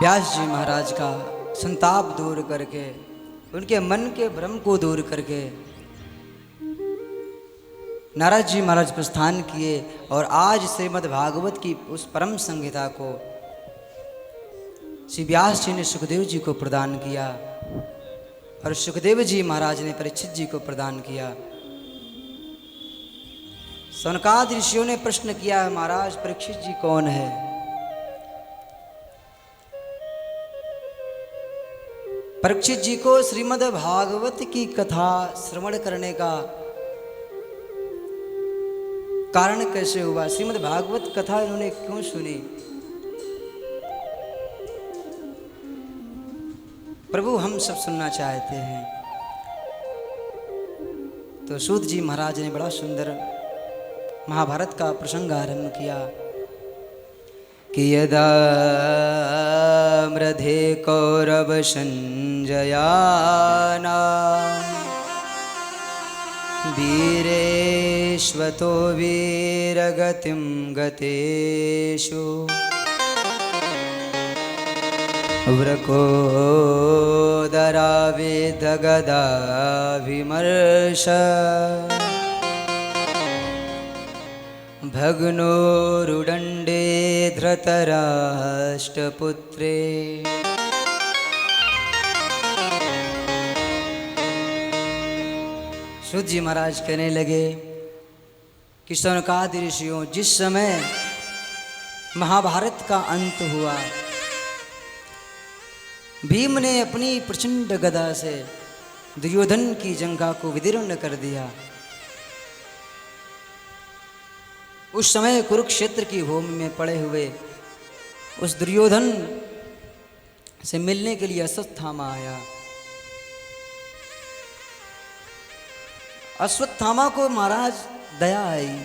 व्यास जी महाराज का संताप दूर करके, उनके मन के भ्रम को दूर करके नारद जी महाराज प्रस्थान किए और आज श्रीमद् भागवत की उस परम संहिता को श्री व्यास जी ने सुखदेव जी को प्रदान किया और सुखदेव जी महाराज ने परीक्षित जी को प्रदान किया। सनकादि ऋषियों ने प्रश्न किया, महाराज परीक्षित जी कौन है? परीक्षित जी को श्रीमद् भागवत की कथा श्रवण करने का कारण कैसे हुआ, श्रीमद् भागवत कथा इन्होंने क्यों सुनी? प्रभु हम सब सुनना चाहते हैं। तो सूत जी महाराज ने बड़ा सुंदर महाभारत का प्रसंग आरंभ किया कि यदा मृधे कौरव संजयाना वीरेश्वतो वीरगतिं गतेषु वृकोदरावेदगदाभिमर्श भग्नोरुदण्डे धृतराष्ट्रपुत्रे सूत जी महाराज कहने लगे कि सनकादि ऋषियों, जिस समय महाभारत का अंत हुआ, भीम ने अपनी प्रचंड गदा से दुर्योधन की जंघा को विदीर्ण कर दिया। उस समय कुरुक्षेत्र की भूमि में पड़े हुए उस दुर्योधन से मिलने के लिए अश्वत्थामा आया। अश्वत्थामा को महाराज दया आई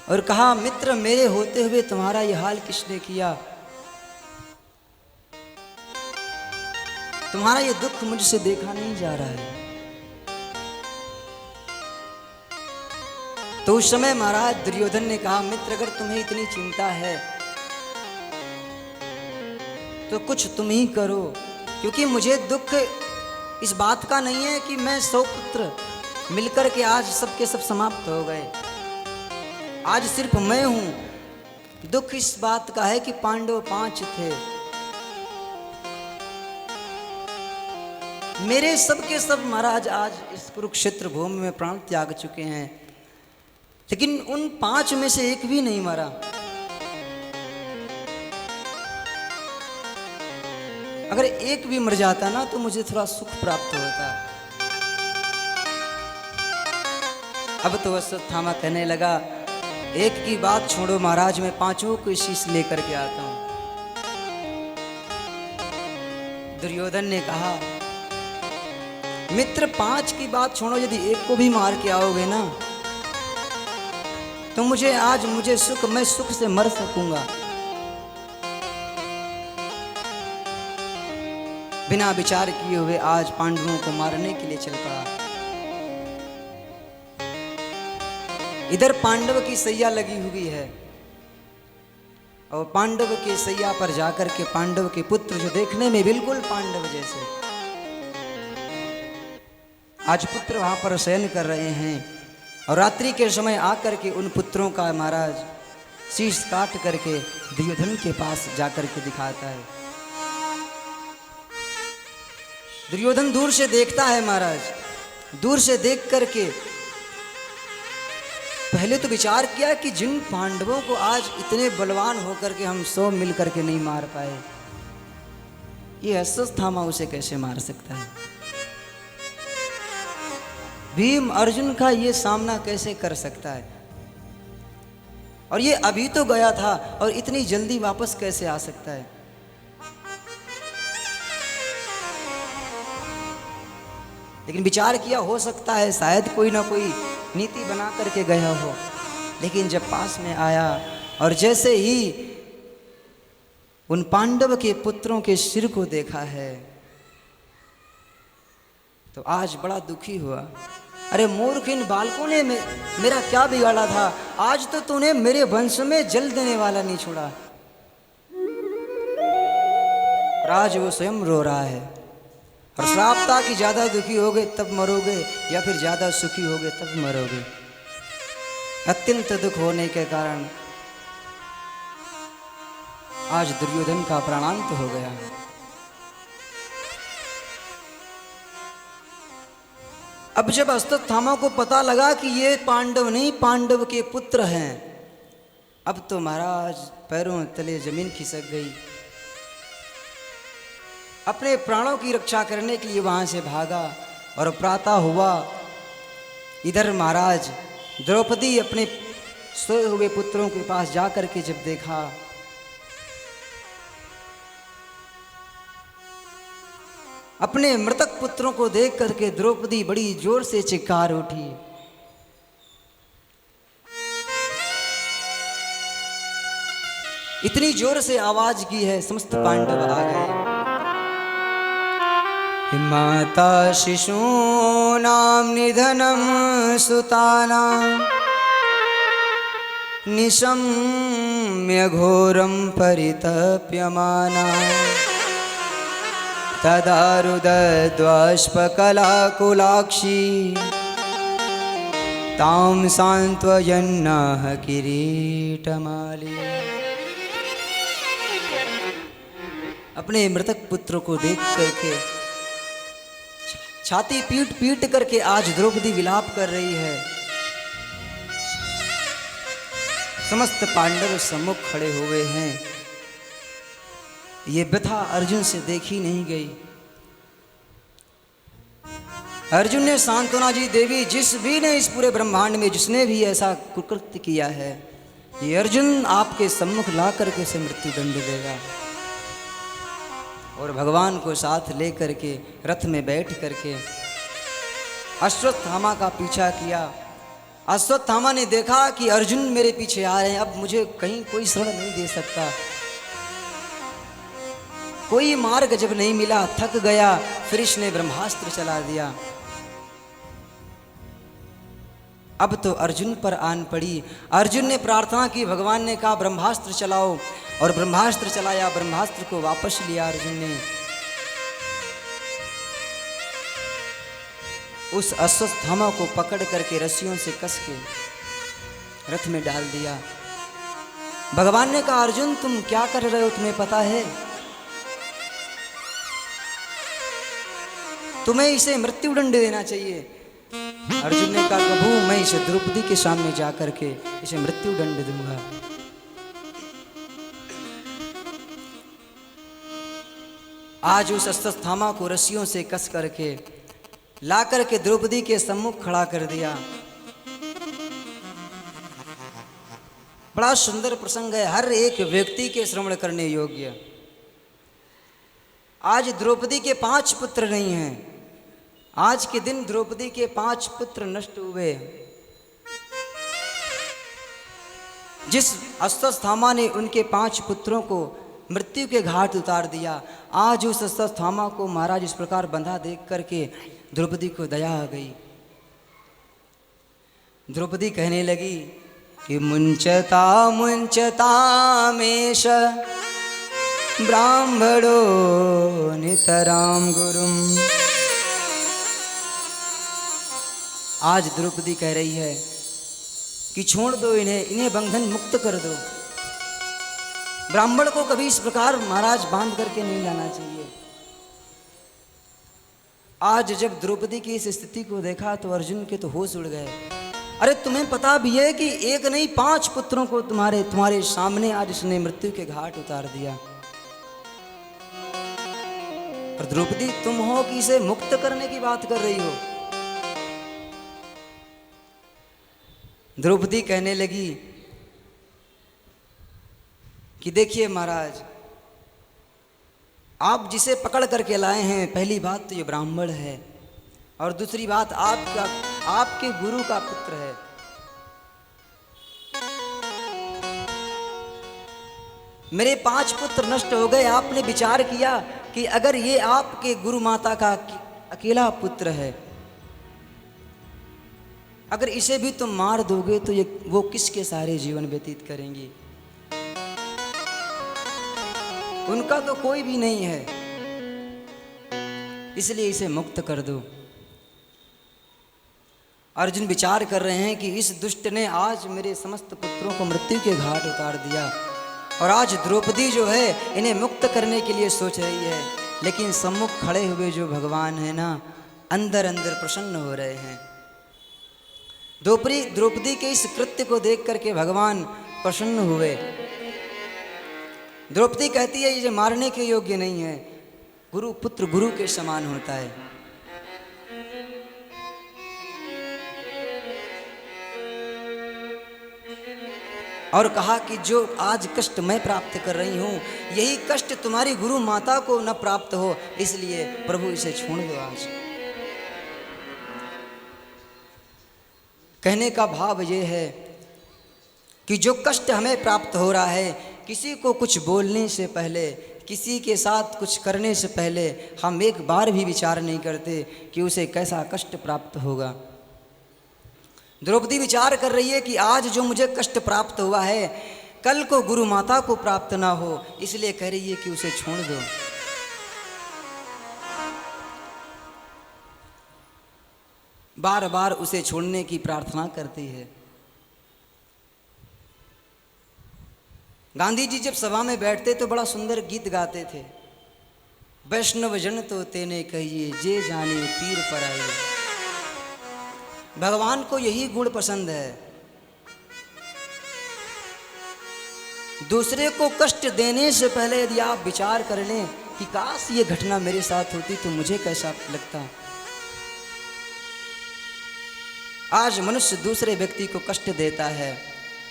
और कहा, मित्र मेरे होते हुए तुम्हारा यह हाल किसने किया? तुम्हारा ये दुख मुझसे देखा नहीं जा रहा है। तो उस समय महाराज दुर्योधन ने कहा, मित्र अगर तुम्हें इतनी चिंता है तो कुछ तुम ही करो, क्योंकि मुझे दुख इस बात का नहीं है कि मैं 100 पुत्र मिलकर के आज सबके सब समाप्त हो गए। आज सिर्फ मैं हूं। दुख इस बात का है कि पांडव 5 थे, मेरे सबके सब महाराज आज इस कुरुक्षेत्र भूमि में प्राण त्याग चुके हैं, लेकिन उन 5 में से एक भी नहीं मरा। अगर एक भी मर जाता ना तो मुझे थोड़ा सुख प्राप्त होता। अब तो अश्वत्थामा कहने लगा, एक की बात छोड़ो महाराज, मैं 5 को शीश लेकर के आता हूं। दुर्योधन ने कहा, मित्र 5 की बात छोड़ो, यदि एक को भी मार के आओगे ना तो मुझे आज सुख, मैं सुख से मर सकूंगा। बिना विचार किए हुए आज पांडवों को मारने के लिए चल पड़ा। इधर पांडव की सैया लगी हुई है और पांडव के सैया पर जाकर के पांडव के पुत्र, जो देखने में बिल्कुल पांडव जैसे, आज पुत्र वहां पर शयन कर रहे हैं और रात्रि के समय आकर के उन पुत्रों का महाराज शीश काट करके दुर्योधन के पास जाकर के दिखाता है। दुर्योधन दूर से देखता है महाराज, दूर से देख करके पहले तो विचार किया कि जिन पांडवों को आज इतने बलवान होकर के हम 100 मिल करके नहीं मार पाए, ये अश्वत्थामा उसे कैसे मार सकता है? भीम अर्जुन का ये सामना कैसे कर सकता है? और ये अभी तो गया था और इतनी जल्दी वापस कैसे आ सकता है? लेकिन विचार किया, हो सकता है शायद कोई ना कोई नीति बना करके गया हो। लेकिन जब पास में आया और जैसे ही उन पांडव के पुत्रों के सिर को देखा है तो आज बड़ा दुखी हुआ। अरे मूर्ख, इन बालकों ने मेरा क्या बिगाड़ा था? आज तो तूने मेरे वंश में जल देने वाला नहीं छोड़ा। और आज वो स्वयं रो रहा है। और श्राप था कि ज़्यादा दुखी होगे तब मरोगे, या फिर ज़्यादा सुखी होगे तब मरोगे। अत्यंत दुख होने के कारण आज दुर्योधन का प्राणांत हो गया। अब जब अश्वत्थामा को पता लगा कि ये पांडव नहीं, पांडव के पुत्र हैं, अब तो महाराज पैरों तले जमीन खिसक गई। अपने प्राणों की रक्षा करने के लिए वहां से भागा। और प्रातः हुआ, इधर महाराज द्रौपदी अपने सोए हुए पुत्रों के पास जाकर के जब देखा, अपने मृतक पुत्रों को देख करके द्रौपदी बड़ी जोर से चिल्कार उठी। इतनी जोर से आवाज की है, समस्त पांडव आ गए। माता शिशूनां निधनं सुतानां निशम्य घोरं परितप्यमाना तदा रुदद्बाष्पकलाकुलाक्षी तां सान्त्वयन्नः किरीटमाली। अपने मृतक पुत्र को देख करके छाती पीट पीट करके आज द्रौपदी विलाप कर रही है। समस्त पांडव सम्मुख खड़े हुए हैं। ये व्यथा अर्जुन से देखी नहीं गई। अर्जुन ने सांत्वना जी देवी, जिस भी ने इस पूरे ब्रह्मांड में जिसने भी ऐसा कुकृत्य किया है, ये अर्जुन आपके सम्मुख ला करके से मृत्यु दंड देगा। और भगवान को साथ ले करके रथ में बैठ करके अश्वत्थामा का पीछा किया। अश्वत्थामा ने देखा कि अर्जुन मेरे पीछे आ रहे हैं, अब मुझे कहीं कोई शरण नहीं दे सकता। कोई मार्ग जब नहीं मिला, थक गया, फिर इसने ब्रह्मास्त्र चला दिया। अब तो अर्जुन पर आन पड़ी। अर्जुन ने प्रार्थना की, भगवान ने कहा ब्रह्मास्त्र चलाओ, और ब्रह्मास्त्र चलाया। ब्रह्मास्त्र को वापस लिया अर्जुन ने। उस अश्वत्थामा को पकड़ करके रस्सियों से कस के रथ में डाल दिया। भगवान ने कहा अर्जुन तुम क्या कर रहे हो, तुम्हें पता है? तुम्हें इसे मृत्यु दंड देना चाहिए। अर्जुन ने कहा प्रभु मैं इसे द्रौपदी के सामने जाकर के इसे मृत्यु दंड दूंगा। आज उस अश्वत्थामा को रस्सियों से कस करके ला करके द्रौपदी के सम्मुख खड़ा कर दिया। बड़ा सुंदर प्रसंग है, हर एक व्यक्ति के श्रवण करने योग्य। आज द्रौपदी के 5 पुत्र नहीं हैं। आज के दिन द्रौपदी के 5 पुत्र नष्ट हुए। जिस अश्वत्थामा ने उनके 5 पुत्रों को मृत्यु के घाट उतार दिया, आज उस अश्वत्थामा को महाराज इस प्रकार बंधा देख करके द्रौपदी को दया आ गई। द्रौपदी कहने लगी कि मुंचता मुंचतामेष ब्राह्मणो नितराम गुरुम। आज द्रौपदी कह रही है कि छोड़ दो इन्हें, इन्हें बंधन मुक्त कर दो। ब्राह्मण को कभी इस प्रकार महाराज बांध करके नहीं लाना चाहिए। आज जब द्रौपदी की इस स्थिति को देखा तो अर्जुन के तो होश उड़ गए। अरे तुम्हें पता भी है कि एक नहीं 5 पुत्रों को तुम्हारे सामने आज इसने मृत्यु के घाट उतार दिया, और द्रौपदी तुम हो कि इसे मुक्त करने की बात कर रही हो। द्रौपदी कहने लगी कि देखिए महाराज, आप जिसे पकड़ करके लाए हैं, पहली बात तो ये ब्राह्मण है, और दूसरी बात आपके गुरु का पुत्र है। मेरे 5 पुत्र नष्ट हो गए। आपने विचार किया कि अगर ये आपके गुरु माता का अकेला पुत्र है, अगर इसे भी तुम मार दोगे तो वो किसके सारे जीवन व्यतीत करेंगी? उनका तो कोई भी नहीं है। इसलिए इसे मुक्त कर दो। अर्जुन विचार कर रहे हैं कि इस दुष्ट ने आज मेरे समस्त पुत्रों को मृत्यु के घाट उतार दिया, और आज द्रौपदी जो है इन्हें मुक्त करने के लिए सोच रही है, लेकिन सम्मुख खड़े हुए जो भगवान है ना, अंदर अंदर प्रसन्न हो रहे हैं। द्रौपदी के इस कृत्य को देख करके भगवान प्रसन्न हुए। द्रौपदी कहती है ये मारने के योग्य नहीं है, गुरु पुत्र गुरु के समान होता है। और कहा कि जो आज कष्ट मैं प्राप्त कर रही हूं, यही कष्ट तुम्हारी गुरु माता को न प्राप्त हो, इसलिए प्रभु इसे छोड़ दो। आज कहने का भाव ये है कि जो कष्ट हमें प्राप्त हो रहा है, किसी को कुछ बोलने से पहले, किसी के साथ कुछ करने से पहले हम एक बार भी विचार नहीं करते कि उसे कैसा कष्ट प्राप्त होगा। द्रौपदी विचार कर रही है कि आज जो मुझे कष्ट प्राप्त हुआ है, कल को गुरु माता को प्राप्त ना हो, इसलिए कह रही है कि उसे छोड़ दो। बार बार उसे छोड़ने की प्रार्थना करती है। गांधी जी जब सभा में बैठते तो बड़ा सुंदर गीत गाते थे, वैष्णव जन तो तेने कहिए, जे जाने पीर पराए। भगवान को यही गुण पसंद है। दूसरे को कष्ट देने से पहले यदि आप विचार कर लें कि काश ये घटना मेरे साथ होती तो मुझे कैसा लगता। आज मनुष्य दूसरे व्यक्ति को कष्ट देता है,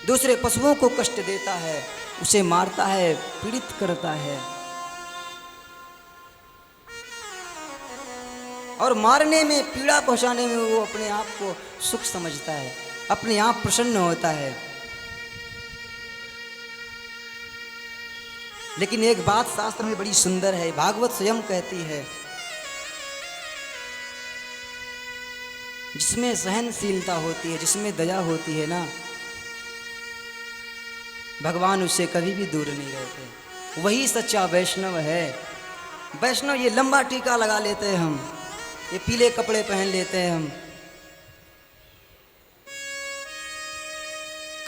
दूसरे पशुओं को कष्ट देता है, उसे मारता है, पीड़ित करता है, और मारने में, पीड़ा पहुंचाने में वो अपने आप को सुख समझता है, अपने आप प्रसन्न होता है। लेकिन एक बात शास्त्र में बड़ी सुंदर है, भागवत स्वयं कहती है, जिसमें सहनशीलता होती है, जिसमें दया होती है ना, भगवान उससे कभी भी दूर नहीं रहते। वही सच्चा वैष्णव है। वैष्णव ये लंबा टीका लगा लेते हैं हम, ये पीले कपड़े पहन लेते हैं हम,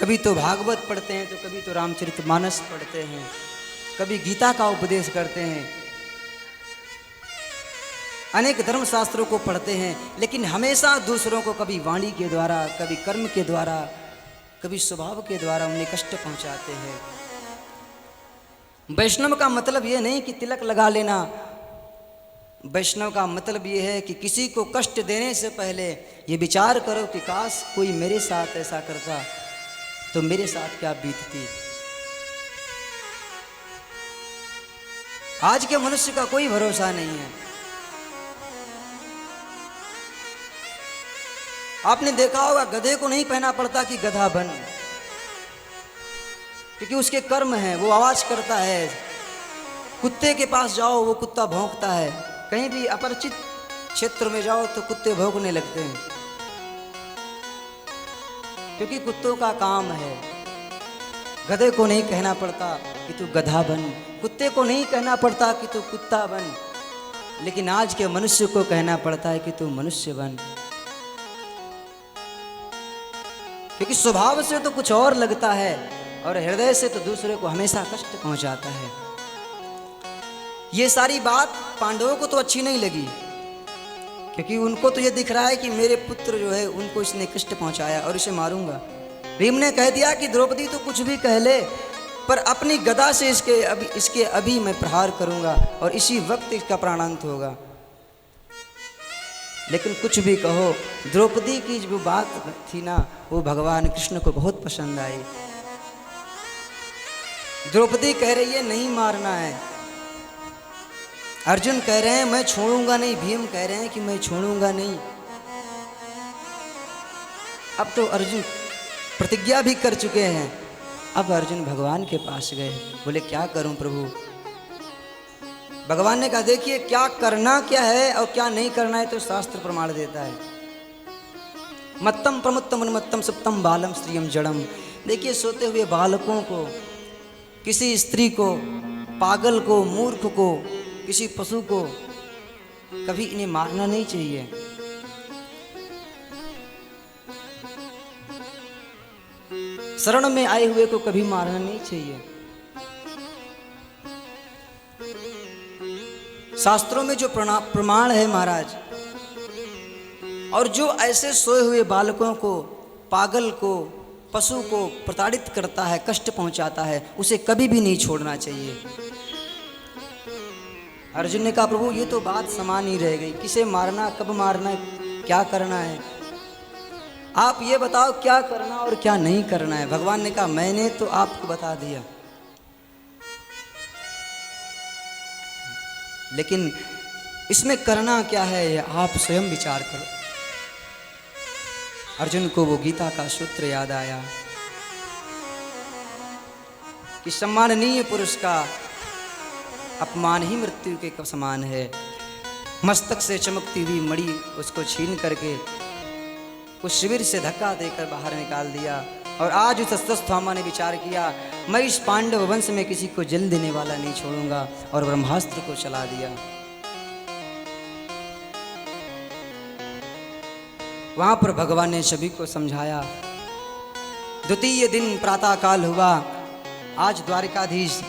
कभी तो भागवत पढ़ते हैं तो कभी तो रामचरितमानस पढ़ते हैं, कभी गीता का उपदेश करते हैं, अनेक धर्म शास्त्रों को पढ़ते हैं, लेकिन हमेशा दूसरों को कभी वाणी के द्वारा, कभी कर्म के द्वारा, कभी स्वभाव के द्वारा उन्हें कष्ट पहुंचाते हैं। वैष्णव का मतलब ये नहीं कि तिलक लगा लेना, वैष्णव का मतलब ये है कि किसी को कष्ट देने से पहले ये विचार करो कि काश कोई मेरे साथ ऐसा करता तो मेरे साथ क्या बीतती। आज के मनुष्य का कोई भरोसा नहीं है। आपने देखा होगा गधे को नहीं कहना पड़ता कि गधा बन, क्योंकि उसके कर्म हैं, वो आवाज करता है। कुत्ते के पास जाओ वो कुत्ता भौंकता है, कहीं भी अपरिचित क्षेत्र में जाओ तो कुत्ते भौंकने लगते हैं, क्योंकि कुत्तों का काम है। गधे को नहीं कहना पड़ता कि तू गधा बन, कुत्ते को नहीं कहना पड़ता कि तू कुत्ता बन, लेकिन आज के मनुष्य को कहना पड़ता है कि तू मनुष्य बन, क्योंकि स्वभाव से तो कुछ और लगता है और हृदय से तो दूसरे को हमेशा कष्ट पहुंचाता है। ये सारी बात पांडवों को तो अच्छी नहीं लगी, क्योंकि उनको तो ये दिख रहा है कि मेरे पुत्र जो है उनको इसने कष्ट पहुंचाया और इसे मारूंगा। भीम ने कह दिया कि द्रौपदी तो कुछ भी कह ले, पर अपनी गदा से इसके अभी मैं प्रहार करूंगा और इसी वक्त इसका प्राणांत होगा। लेकिन कुछ भी कहो, द्रौपदी की जो बात थी ना, वो भगवान कृष्ण को बहुत पसंद आई। द्रौपदी कह रही है नहीं मारना है, अर्जुन कह रहे हैं मैं छोड़ूंगा नहीं, भीम कह रहे हैं कि मैं छोड़ूंगा नहीं। अब तो अर्जुन प्रतिज्ञा भी कर चुके हैं। अब अर्जुन भगवान के पास गए, बोले क्या करूं प्रभु। भगवान ने कहा देखिए क्या करना क्या है और क्या नहीं करना है तो शास्त्र प्रमाण देता है। मत्तम प्रमुत्तम उन्मत्तम सुप्तम बालम स्त्रियम जड़म। देखिए सोते हुए बालकों को, किसी स्त्री को, पागल को, मूर्ख को, किसी पशु को कभी इन्हें मारना नहीं चाहिए। शरण में आए हुए को कभी मारना नहीं चाहिए। शास्त्रों में जो प्रमाण है महाराज, और जो ऐसे सोए हुए बालकों को, पागल को, पशु को प्रताड़ित करता है, कष्ट पहुंचाता है, उसे कभी भी नहीं छोड़ना चाहिए। अर्जुन ने कहा प्रभु ये तो बात समान ही रह गई, किसे मारना, कब मारना, क्या करना है, आप ये बताओ क्या करना और क्या नहीं करना है। भगवान ने कहा मैंने तो आपको बता दिया, लेकिन इसमें करना क्या है ये आप स्वयं विचार करो। अर्जुन को वो गीता का सूत्र याद आया कि सम्माननीय पुरुष का अपमान ही मृत्यु के समान है। मस्तक से चमकती हुई मणि उसको छीन करके उस शिविर से धक्का देकर बाहर निकाल दिया। और आज उस अश्वत्थामा ने विचार किया मैं इस पांडव वंश में किसी को जल देने वाला नहीं छोड़ूंगा, और ब्रह्मास्त्र को चला दिया। वहां पर भगवान ने सभी को समझाया। द्वितीय दिन प्रातः काल हुआ। आज द्वारिकाधीश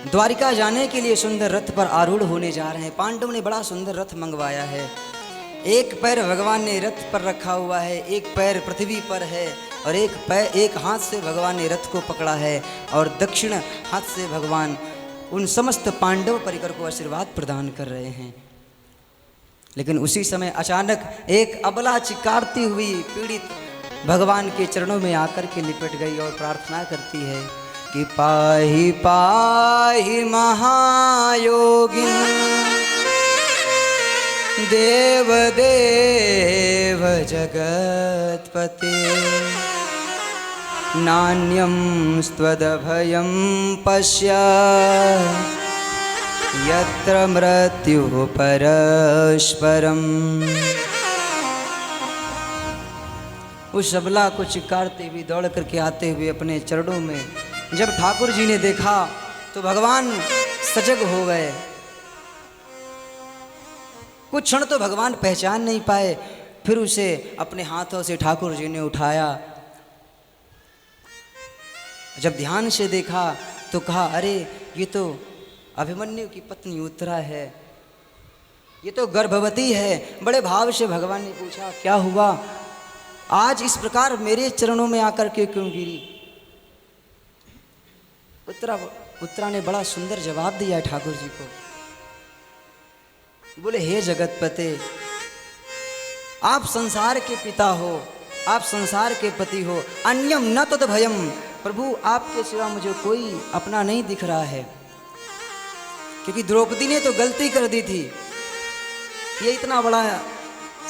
द्वारिका जाने के लिए सुंदर रथ पर आरूढ़ होने जा रहे हैं। पांडव ने बड़ा सुंदर रथ मंगवाया है। एक पैर भगवान ने रथ पर रखा हुआ है, एक पैर पृथ्वी पर है, और एक हाथ से भगवान ने रथ को पकड़ा है, और दक्षिण हाथ से भगवान उन समस्त पांडव परिकर को आशीर्वाद प्रदान कर रहे हैं। लेकिन उसी समय अचानक एक अबला चिकारती हुई पीड़ित भगवान के चरणों में आकर के लिपट गई और प्रार्थना करती है कि पाहि पाहि महायोगिन देव देव जगत्पते नान्यं स्त्वदभयं पश्य यत्र मृत्युः परस्परम्। उस अबला को चिकारते हुए दौड़ करके आते हुए अपने चरणों में जब ठाकुर जी ने देखा तो भगवान सजग हो गए। कुछ क्षण तो भगवान पहचान नहीं पाए, फिर उसे अपने हाथों से ठाकुर जी ने उठाया। जब ध्यान से देखा तो कहा अरे ये तो अभिमन्यु की पत्नी उत्तरा है, ये तो गर्भवती है। बड़े भाव से भगवान ने पूछा क्या हुआ, आज इस प्रकार मेरे चरणों में आकर के क्यों गिरी। उत्तरा ने बड़ा सुंदर जवाब दिया ठाकुर जी को। बोले हे जगतपते, आप संसार के पिता हो, आप संसार के पति हो, अन्यम न तद भयम। प्रभु आपके सिवा मुझे कोई अपना नहीं दिख रहा है, क्योंकि द्रौपदी ने तो गलती कर दी थी। ये इतना बड़ा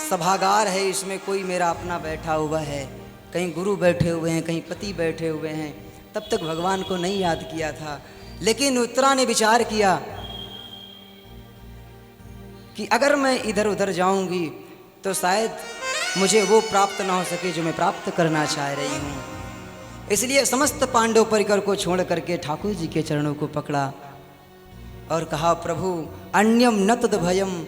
सभागार है, इसमें कोई मेरा अपना बैठा हुआ है, कहीं गुरु बैठे हुए हैं, कहीं पति बैठे हुए हैं। तब तक भगवान को नहीं याद किया था। लेकिन उत्तरा ने विचार किया कि अगर मैं इधर उधर जाऊंगी तो शायद मुझे वो प्राप्त ना हो सके जो मैं प्राप्त करना चाह रही हूँ। इसलिए समस्त पांडव परिकर को छोड़ करके ठाकुर जी के चरणों को पकड़ा और कहा प्रभु अन्यम न तद भयम,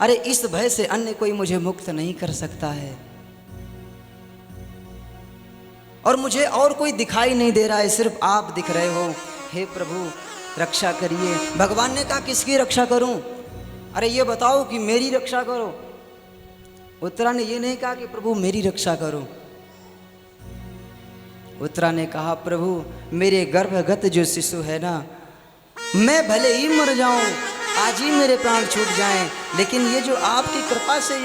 अरे इस भय से अन्य कोई मुझे मुक्त नहीं कर सकता है, और मुझे और कोई दिखाई नहीं दे रहा है, सिर्फ आप दिख रहे हो। हे प्रभु रक्षा करिए। भगवान ने कहा किसकी रक्षा करूं, अरे ये बताओ कि मेरी रक्षा करो। उत्तरा ने ये नहीं कहा कि प्रभु मेरी रक्षा करो। उत्तरा ने कहा प्रभु मेरे गर्भगत जो शिशु है ना, मैं भले ही मर जाऊं, आज ही मेरे प्राण छूट जाएं, लेकिन ये जो आपकी कृपा से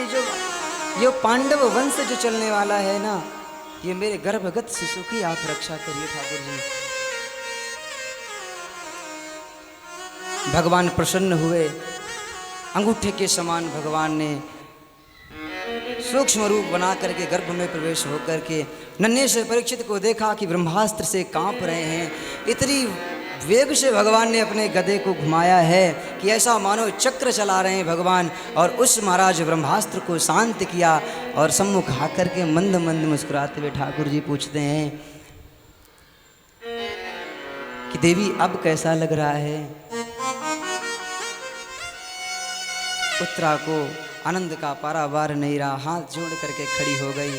ये पांडव वंश जो चलने वाला है ना, ये मेरे गर्भगत शिशु की आप रक्षा करिए ठाकुर जी। भगवान प्रसन्न हुए। अंगूठे के समान भगवान ने सूक्ष्म रूप बना करके गर्भ में प्रवेश होकर के नन्हे से परीक्षित को देखा कि ब्रह्मास्त्र से कांप रहे हैं। इतनी वेग से भगवान ने अपने गदे को घुमाया है कि ऐसा मानो चक्र चला रहे हैं भगवान। और उस महाराज ब्रह्मास्त्र को शांत किया और सम्मुख आकर के मंद मंद मुस्कुराते हुए ठाकुर जी पूछते हैं कि देवी अब कैसा लग रहा है। उत्तरा को आनंद का पारावार नहीं रहा, हाथ जोड़ करके खड़ी हो गई।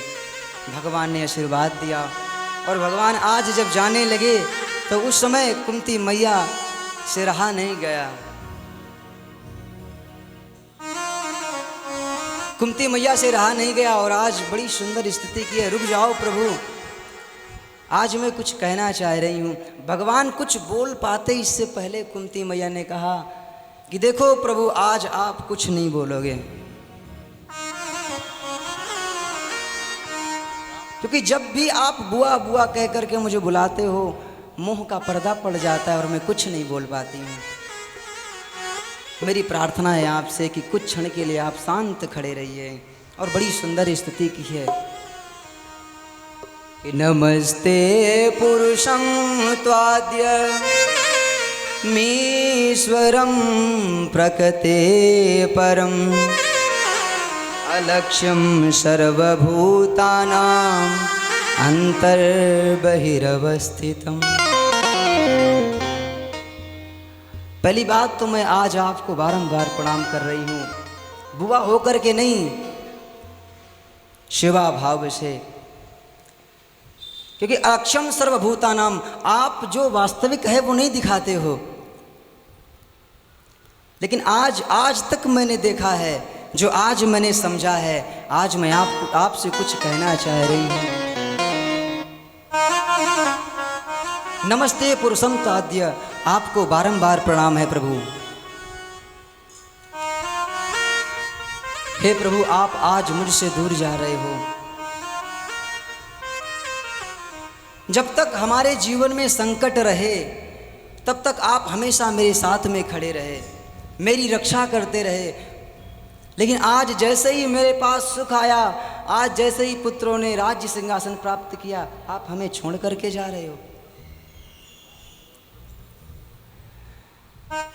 भगवान ने आशीर्वाद दिया और भगवान आज जब जाने लगे तो उस समय कुंती मैया से रहा नहीं गया। कुंती मैया से रहा नहीं गया और आज बड़ी सुंदर स्थिति की है। रुक जाओ प्रभु, आज मैं कुछ कहना चाह रही हूँ। भगवान कुछ बोल पाते इससे पहले कुंती मैया ने कहा कि देखो प्रभु, आज आप कुछ नहीं बोलोगे, क्योंकि जब भी आप बुआ बुआ कह करके मुझे बुलाते हो, मुंह का पर्दा पड़ जाता है और मैं कुछ नहीं बोल पाती हूँ। मेरी प्रार्थना है आपसे कि कुछ क्षण के लिए आप शांत खड़े रहिए। और बड़ी सुंदर स्थिति की है कि नमस्ते पुरुषं त्वाद्य मीश्वरं प्रकृते परम अलक्ष्यं सर्वभूतानां अंतर्बहिरवस्थितम्। पहली बात तो मैं आज आपको बारंबार प्रणाम कर रही हूँ, बुआ होकर के नहीं, सेवा भाव से, क्योंकि अक्षम सर्वभूतानाम, आप जो वास्तविक है वो नहीं दिखाते हो, लेकिन आज तक मैंने देखा है, जो आज मैंने समझा है, आज मैं आपसे कुछ कहना चाह रही हूँ। नमस्ते पुरुषं ताद्य, आपको बारंबार प्रणाम है प्रभु। हे प्रभु, आप आज मुझसे दूर जा रहे हो। जब तक हमारे जीवन में संकट रहे तब तक आप हमेशा मेरे साथ में खड़े रहे, मेरी रक्षा करते रहे। लेकिन आज जैसे ही मेरे पास सुख आया, आज जैसे ही पुत्रों ने राज्य सिंहासन प्राप्त किया, आप हमें छोड़ करके जा रहे हो।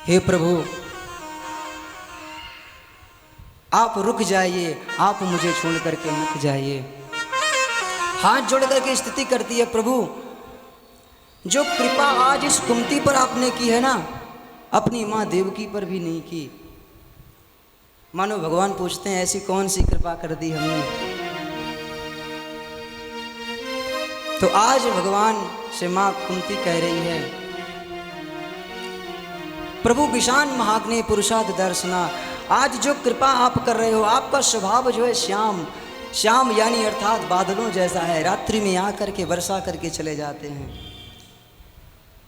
हे प्रभु, आप रुक जाइए, आप मुझे छोड़ करके मत जाइए। हाथ जोड़ करके स्थिति करती है प्रभु, जो कृपा आज इस कुंती पर आपने की है ना, अपनी माँ देवकी पर भी नहीं की। मानो भगवान पूछते हैं ऐसी कौन सी कृपा कर दी हमने। तो आज भगवान से माँ कुंती कह रही है, प्रभु विशान महाग्ने पुरुषाद दर्शना, आज जो कृपा आप कर रहे हो, आपका स्वभाव जो है श्याम, श्याम यानी अर्थात बादलों जैसा है, रात्रि में आकर के वर्षा करके चले जाते हैं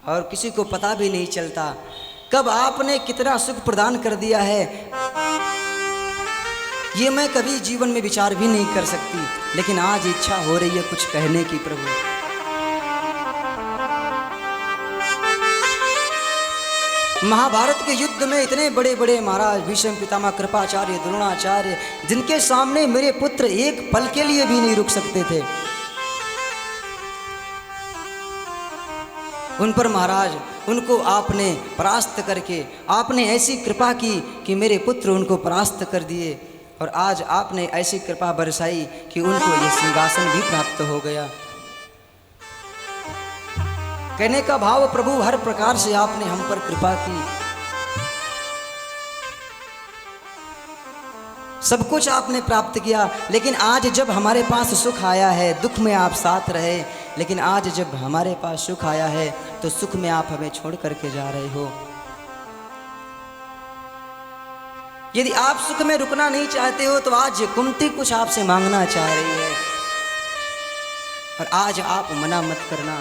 और किसी को पता भी नहीं चलता कब आपने कितना सुख प्रदान कर दिया है। ये मैं कभी जीवन में विचार भी नहीं कर सकती, लेकिन आज इच्छा हो रही है कुछ कहने की प्रभु। महाभारत के युद्ध में इतने बड़े बड़े महाराज भीष्म पितामह कृपाचार्य द्रोणाचार्य, जिनके सामने मेरे पुत्र एक पल के लिए भी नहीं रुक सकते थे, उन पर महाराज उनको आपने परास्त करके आपने ऐसी कृपा की कि मेरे पुत्र उनको परास्त कर दिए। और आज आपने ऐसी कृपा बरसाई कि उनको यह सिंहासन भी प्राप्त हो गया। कहने का भाव प्रभु, हर प्रकार से आपने हम पर कृपा की, सब कुछ आपने प्राप्त किया। लेकिन आज जब हमारे पास सुख आया है, दुख में आप साथ रहे, लेकिन आज जब हमारे पास सुख आया है तो सुख में आप हमें छोड़ करके जा रहे हो। यदि आप सुख में रुकना नहीं चाहते हो तो आज कुंती कुछ आपसे मांगना चाह रही है, और आज आप मना मत करना।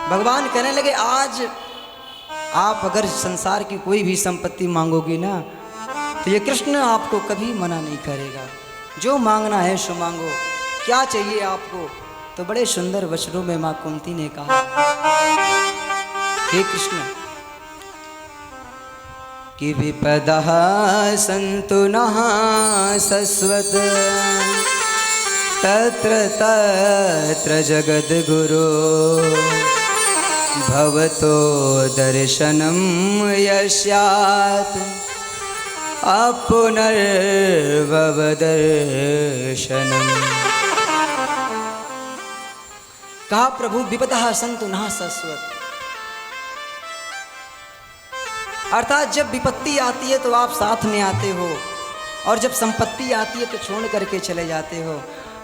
भगवान कहने लगे, आज आप अगर संसार की कोई भी संपत्ति मांगोगी ना, तो ये कृष्ण आपको कभी मना नहीं करेगा। जो मांगना है सो मांगो, क्या चाहिए आपको। तो बड़े सुंदर वचनों में माँ कुंती ने कहा, हे कृष्ण, कि विपदः सन्तु नः शश्वत तत्र तत्र जगद्गुरो भवतो दर्शनं यस्यात् अपुनर्भवदर्शनम्। कहा प्रभु, विपदः सन्तु नः शश्वत, अर्थात जब विपत्ति आती है तो आप साथ में आते हो, और जब संपत्ति आती है तो छोड़ करके चले जाते हो।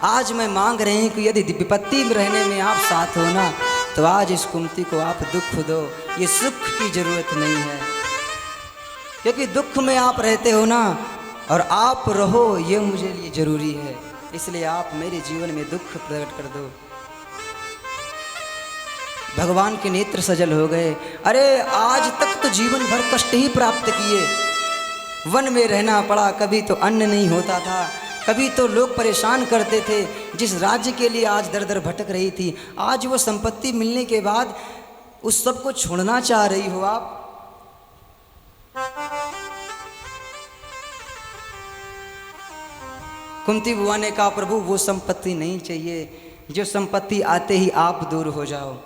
आज मैं मांग रही हूँ कि यदि विपत्ति में रहने में आप साथ हो ना, तो आज इस कुंती को आप दुख दो, ये सुख की जरूरत नहीं है। क्योंकि दुख में आप रहते हो ना, और आप रहो ये मुझे लिए जरूरी है, इसलिए आप मेरे जीवन में दुख प्रकट कर दो। भगवान के नेत्र सजल हो गए। अरे आज तक तो जीवन भर कष्ट ही प्राप्त किए, वन में रहना पड़ा, कभी तो अन्न नहीं होता था, कभी तो लोग परेशान करते थे। जिस राज्य के लिए आज दर दर भटक रही थी, आज वो संपत्ति मिलने के बाद उस सब को छोड़ना चाह रही हो आप। कुंती बुआ ने कहा, प्रभु वो संपत्ति नहीं चाहिए जो संपत्ति आते ही आप दूर हो जाओ।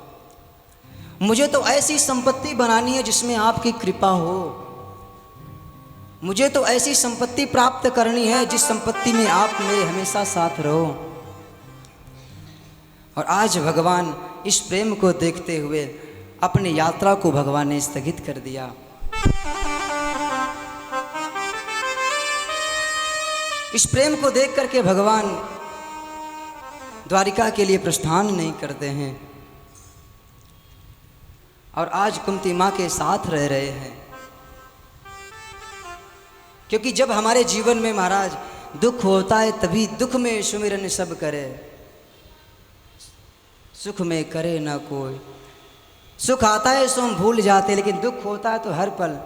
मुझे तो ऐसी संपत्ति बनानी है जिसमें आपकी कृपा हो। मुझे तो ऐसी संपत्ति प्राप्त करनी है जिस संपत्ति में आप मेरे हमेशा साथ रहो। और आज भगवान इस प्रेम को देखते हुए अपनी यात्रा को भगवान ने स्थगित कर दिया। इस प्रेम को देख करके भगवान द्वारिका के लिए प्रस्थान नहीं करते हैं, और आज कुंती माँ के साथ रह रहे हैं। क्योंकि जब हमारे जीवन में महाराज दुख होता है, तभी दुख में सुमिरन सब करे, सुख में करे ना कोई। सुख आता है सो हम भूल जाते, लेकिन दुख होता है तो हर पल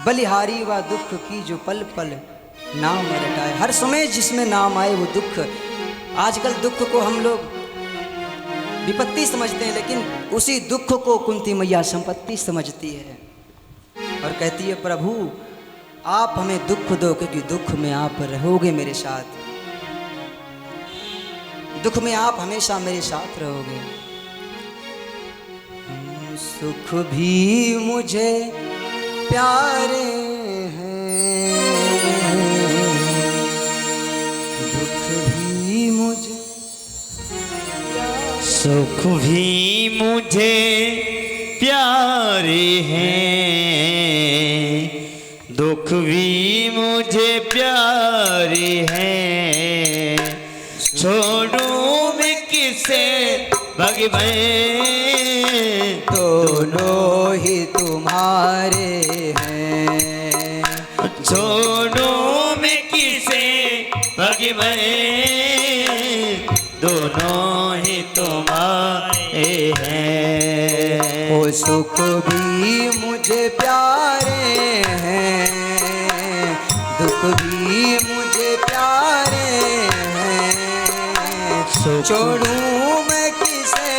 बलिहारी व दुख की जो पल पल नाम रटाए। हर समय जिसमें नाम आए वो दुख। आजकल दुख को हम लोग विपत्ति समझते हैं, लेकिन उसी दुख को कुंती मैया संपत्ति समझती है और कहती है, प्रभु आप हमें दुख दो, क्योंकि दुख में आप रहोगे मेरे साथ, दुख में आप हमेशा मेरे साथ रहोगे। सुख भी मुझे प्यारे हैं, दुख भी मुझे, सुख भी मुझे प्यारे हैं, दुख भी मुझे प्यारे हैं। छोड़ूं मैं किसे भगवान, दोनों ही तुम्हारे हैं। छोड़ूं मैं किसे भगवान, दोनों ही तुम्हारे हैं। वो सुख भी मुझे प्यारे हैं, दुख भी मुझे प्यारे हैं। छोड़ूं मैं किसे,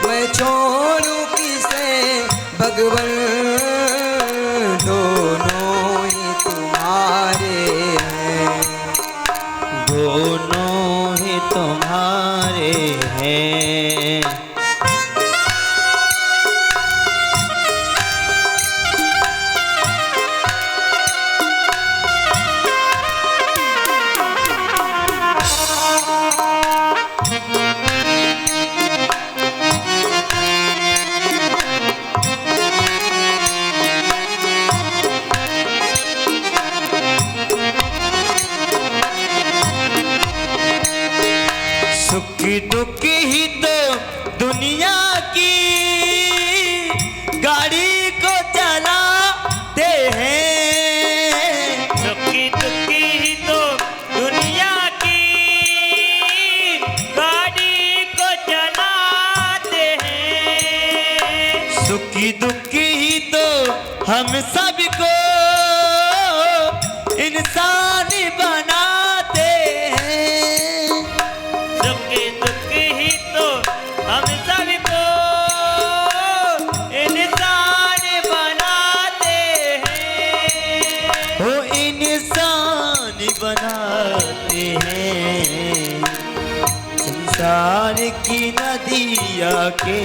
मैं छोड़ूं किसे भगवान, दोनों ही तुम्हारे हैं, दोनों ही तुम्हारे हैं। सुख दुख ही तो दुनिया की गाड़ी को चलाते हैं। सुख दुख ही तो दुनिया की गाड़ी को चलाते हैं। सुख दुख ही तो हम सबको इंसान बनाते हैं। सुख दुख ही तो हम सबको इंसान बनाते हैं। वो इंसान बनाते हैं। संसार की नदिया के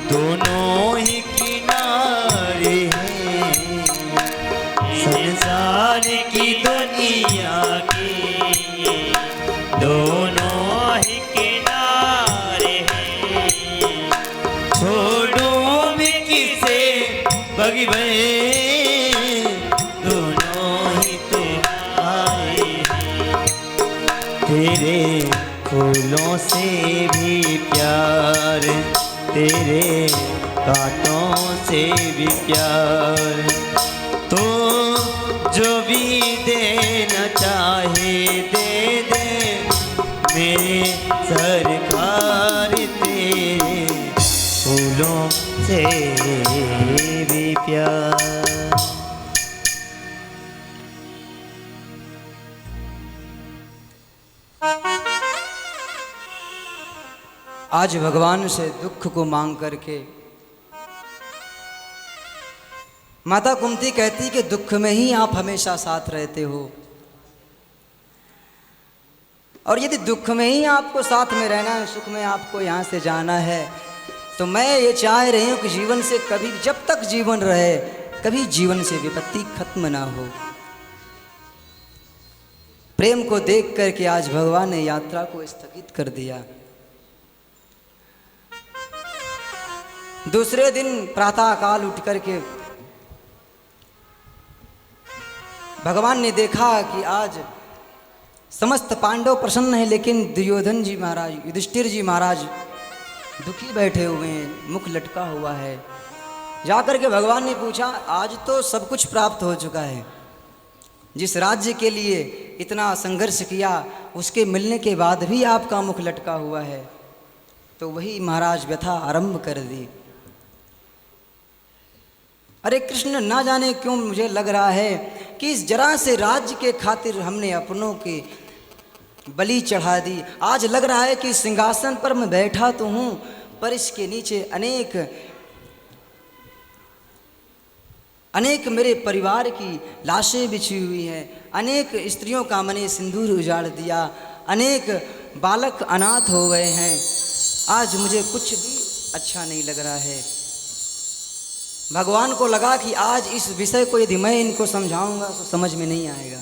दोनों ही किनारे हैं। संसार की दुनिया के दोनों ही किनारे हैं। छोड़ूं मैं किसे बगी भये दोनों ही तो आए हैं। तेरे फूलों से भी प्यार, तेरे कांटों से भी प्यार, तो जो भी देना चाहे दे दे मेरे सरकार, तेरे फूलों से भी प्यार। आज भगवान से दुख को मांग करके माता कुंती कहती कि दुख में ही आप हमेशा साथ रहते हो, और यदि दुख में ही आपको साथ में रहना है, सुख में आपको यहाँ से जाना है, तो मैं ये चाह रही हूँ कि जीवन से कभी, जब तक जीवन रहे, कभी जीवन से विपत्ति खत्म ना हो। प्रेम को देख करके आज भगवान ने यात्रा को स्थगित कर दिया। दूसरे दिन प्रातः काल उठ करके भगवान ने देखा कि आज समस्त पांडव प्रसन्न हैं, लेकिन दुर्योधन जी महाराज, युधिष्ठिर जी महाराज दुखी बैठे हुए हैं, मुख लटका हुआ है। जाकर के भगवान ने पूछा, आज तो सब कुछ प्राप्त हो चुका है, जिस राज्य के लिए इतना संघर्ष किया उसके मिलने के बाद भी आपका मुख लटका हुआ है। तो वही महाराज व्यथा आरंभ कर दी। अरे कृष्ण, ना जाने क्यों मुझे लग रहा है कि इस जरा से राज्य के खातिर हमने अपनों की बलि चढ़ा दी। आज लग रहा है कि सिंहासन पर मैं बैठा तो हूँ, पर इसके नीचे अनेक मेरे परिवार की लाशें बिछी हुई हैं, अनेक स्त्रियों का मैंने सिंदूर उजाड़ दिया, अनेक बालक अनाथ हो गए हैं। आज मुझे कुछ भी अच्छा नहीं लग रहा है। भगवान को लगा कि आज इस विषय को यदि मैं इनको समझाऊंगा तो समझ में नहीं आएगा,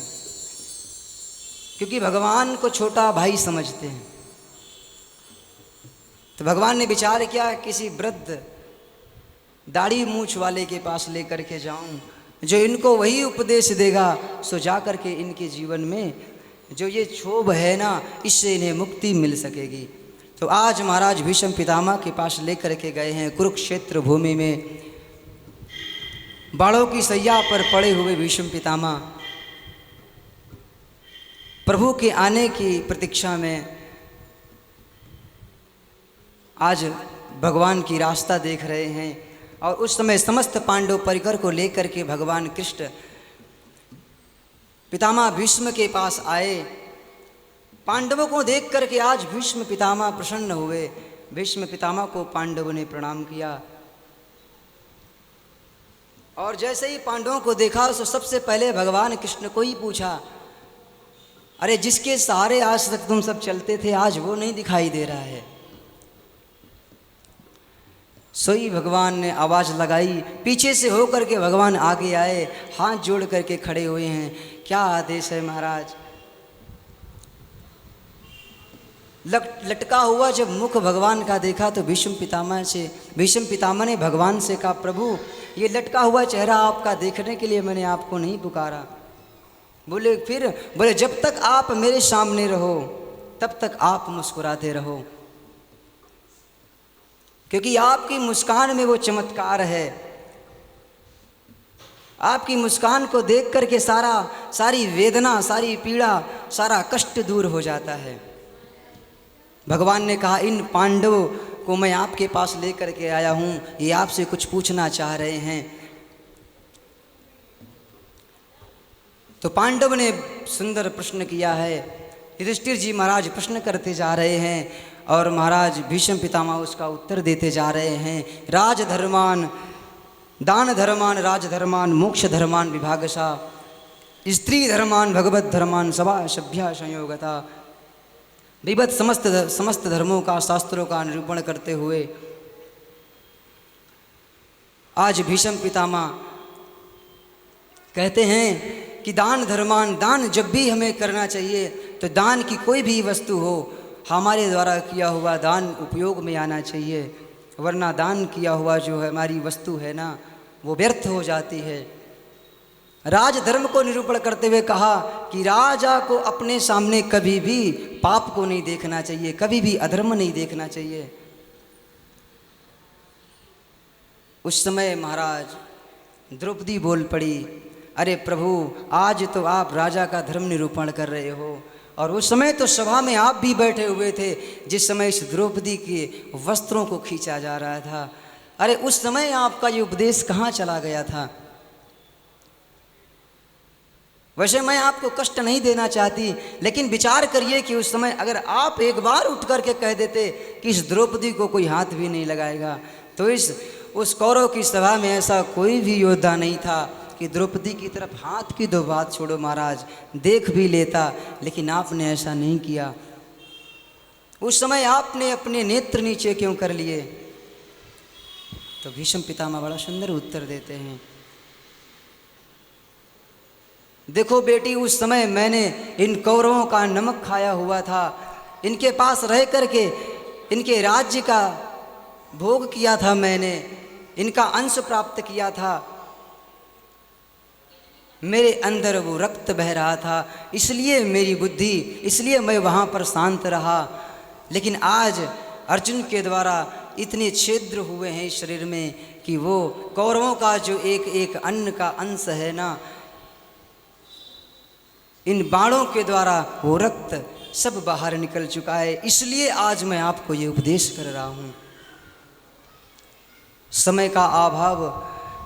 क्योंकि भगवान को छोटा भाई समझते हैं। तो भगवान ने विचार किया, किसी वृद्ध दाढ़ी मूछ वाले के पास लेकर के जाऊं, जो इनको वही उपदेश देगा, सो जा कर के इनके जीवन में जो ये क्षोभ है ना, इससे इन्हें मुक्ति मिल सकेगी। तो आज महाराज भीष्म पितामह के पास लेकर के गए हैं। कुरुक्षेत्र भूमि में बाणों की सैया पर पड़े हुए भीष्म पितामह प्रभु के आने की प्रतीक्षा में आज भगवान की रास्ता देख रहे हैं। और उस समय समस्त पांडव परिकर को लेकर के भगवान कृष्ण पितामह भीष्म के पास आए। पांडवों को देख करके आज भीष्म पितामह प्रसन्न हुए। भीष्म पितामह को पांडवों ने प्रणाम किया, और जैसे ही पांडवों को देखा तो सबसे पहले भगवान कृष्ण को ही पूछा, अरे जिसके सहारे आज तक तुम सब चलते थे, आज वो नहीं दिखाई दे रहा है। सोई भगवान ने आवाज़ लगाई, पीछे से होकर के भगवान आगे आए, हाथ जोड़ करके खड़े हुए हैं। क्या आदेश है महाराज? लटका हुआ जब मुख भगवान का देखा तो भीष्म पितामह ने भगवान से कहा, प्रभु ये लटका हुआ चेहरा आपका देखने के लिए मैंने आपको नहीं पुकारा। बोले फिर? बोले जब तक आप मेरे सामने रहो तब तक आप मुस्कुराते रहो, क्योंकि आपकी मुस्कान में वो चमत्कार है। आपकी मुस्कान को देख करके सारी वेदना, सारी पीड़ा, सारा कष्ट दूर हो जाता है। भगवान ने कहा, इन पांडवों को मैं आपके पास लेकर के आया हूँ, ये आपसे कुछ पूछना चाह रहे हैं। तो पांडव ने सुंदर प्रश्न किया है। युधिष्ठिर जी महाराज प्रश्न करते जा रहे हैं और महाराज भीष्म पितामह उसका उत्तर देते जा रहे हैं। राजधर्मान, दान धर्मान, राजधर्मान, मोक्ष धर्मान विभागशा, स्त्री धर्मान, भगवत धर्मान, सभा सभ्या संयोगता। विविध समस्त धर्मों का, शास्त्रों का निरूपण करते हुए आज भीष्म पितामह कहते हैं कि दान धर्मान, दान जब भी हमें करना चाहिए तो दान की कोई भी वस्तु हो, हमारे द्वारा किया हुआ दान उपयोग में आना चाहिए, वरना दान किया हुआ जो है हमारी वस्तु है ना, वो व्यर्थ हो जाती है। राजधर्म को निरूपण करते हुए कहा कि राजा को अपने सामने कभी भी पाप को नहीं देखना चाहिए, कभी भी अधर्म नहीं देखना चाहिए। उस समय महाराज द्रौपदी बोल पड़ी, अरे प्रभु, आज तो आप राजा का धर्म निरूपण कर रहे हो, और उस समय तो सभा में आप भी बैठे हुए थे जिस समय इस द्रौपदी के वस्त्रों को खींचा जा रहा था। अरे उस समय आपका ये उपदेश कहाँ चला गया था? वैसे मैं आपको कष्ट नहीं देना चाहती, लेकिन विचार करिए कि उस समय अगर आप एक बार उठ करके कह देते कि इस द्रौपदी को कोई हाथ भी नहीं लगाएगा, तो उस कौरव की सभा में ऐसा कोई भी योद्धा नहीं था कि द्रौपदी की तरफ हाथ की दो बात छोड़ो महाराज देख भी लेता, लेकिन आपने ऐसा नहीं किया। उस समय आपने अपने नेत्र नीचे क्यों कर लिए? तो भीष्म पितामह बड़ा सुंदर उत्तर देते हैं, देखो बेटी, उस समय मैंने इन कौरवों का नमक खाया हुआ था, इनके पास रह करके इनके राज्य का भोग किया था, मैंने इनका अंश प्राप्त किया था, मेरे अंदर वो रक्त बह रहा था, इसलिए मेरी बुद्धि, इसलिए मैं वहाँ पर शांत रहा। लेकिन आज अर्जुन के द्वारा इतने छिद्र हुए हैं इस शरीर में कि वो कौरवों का जो एक एक अन्न का अंश है ना, इन बाणों के द्वारा वो रक्त सब बाहर निकल चुका है, इसलिए आज मैं आपको ये उपदेश कर रहा हूँ। समय का अभाव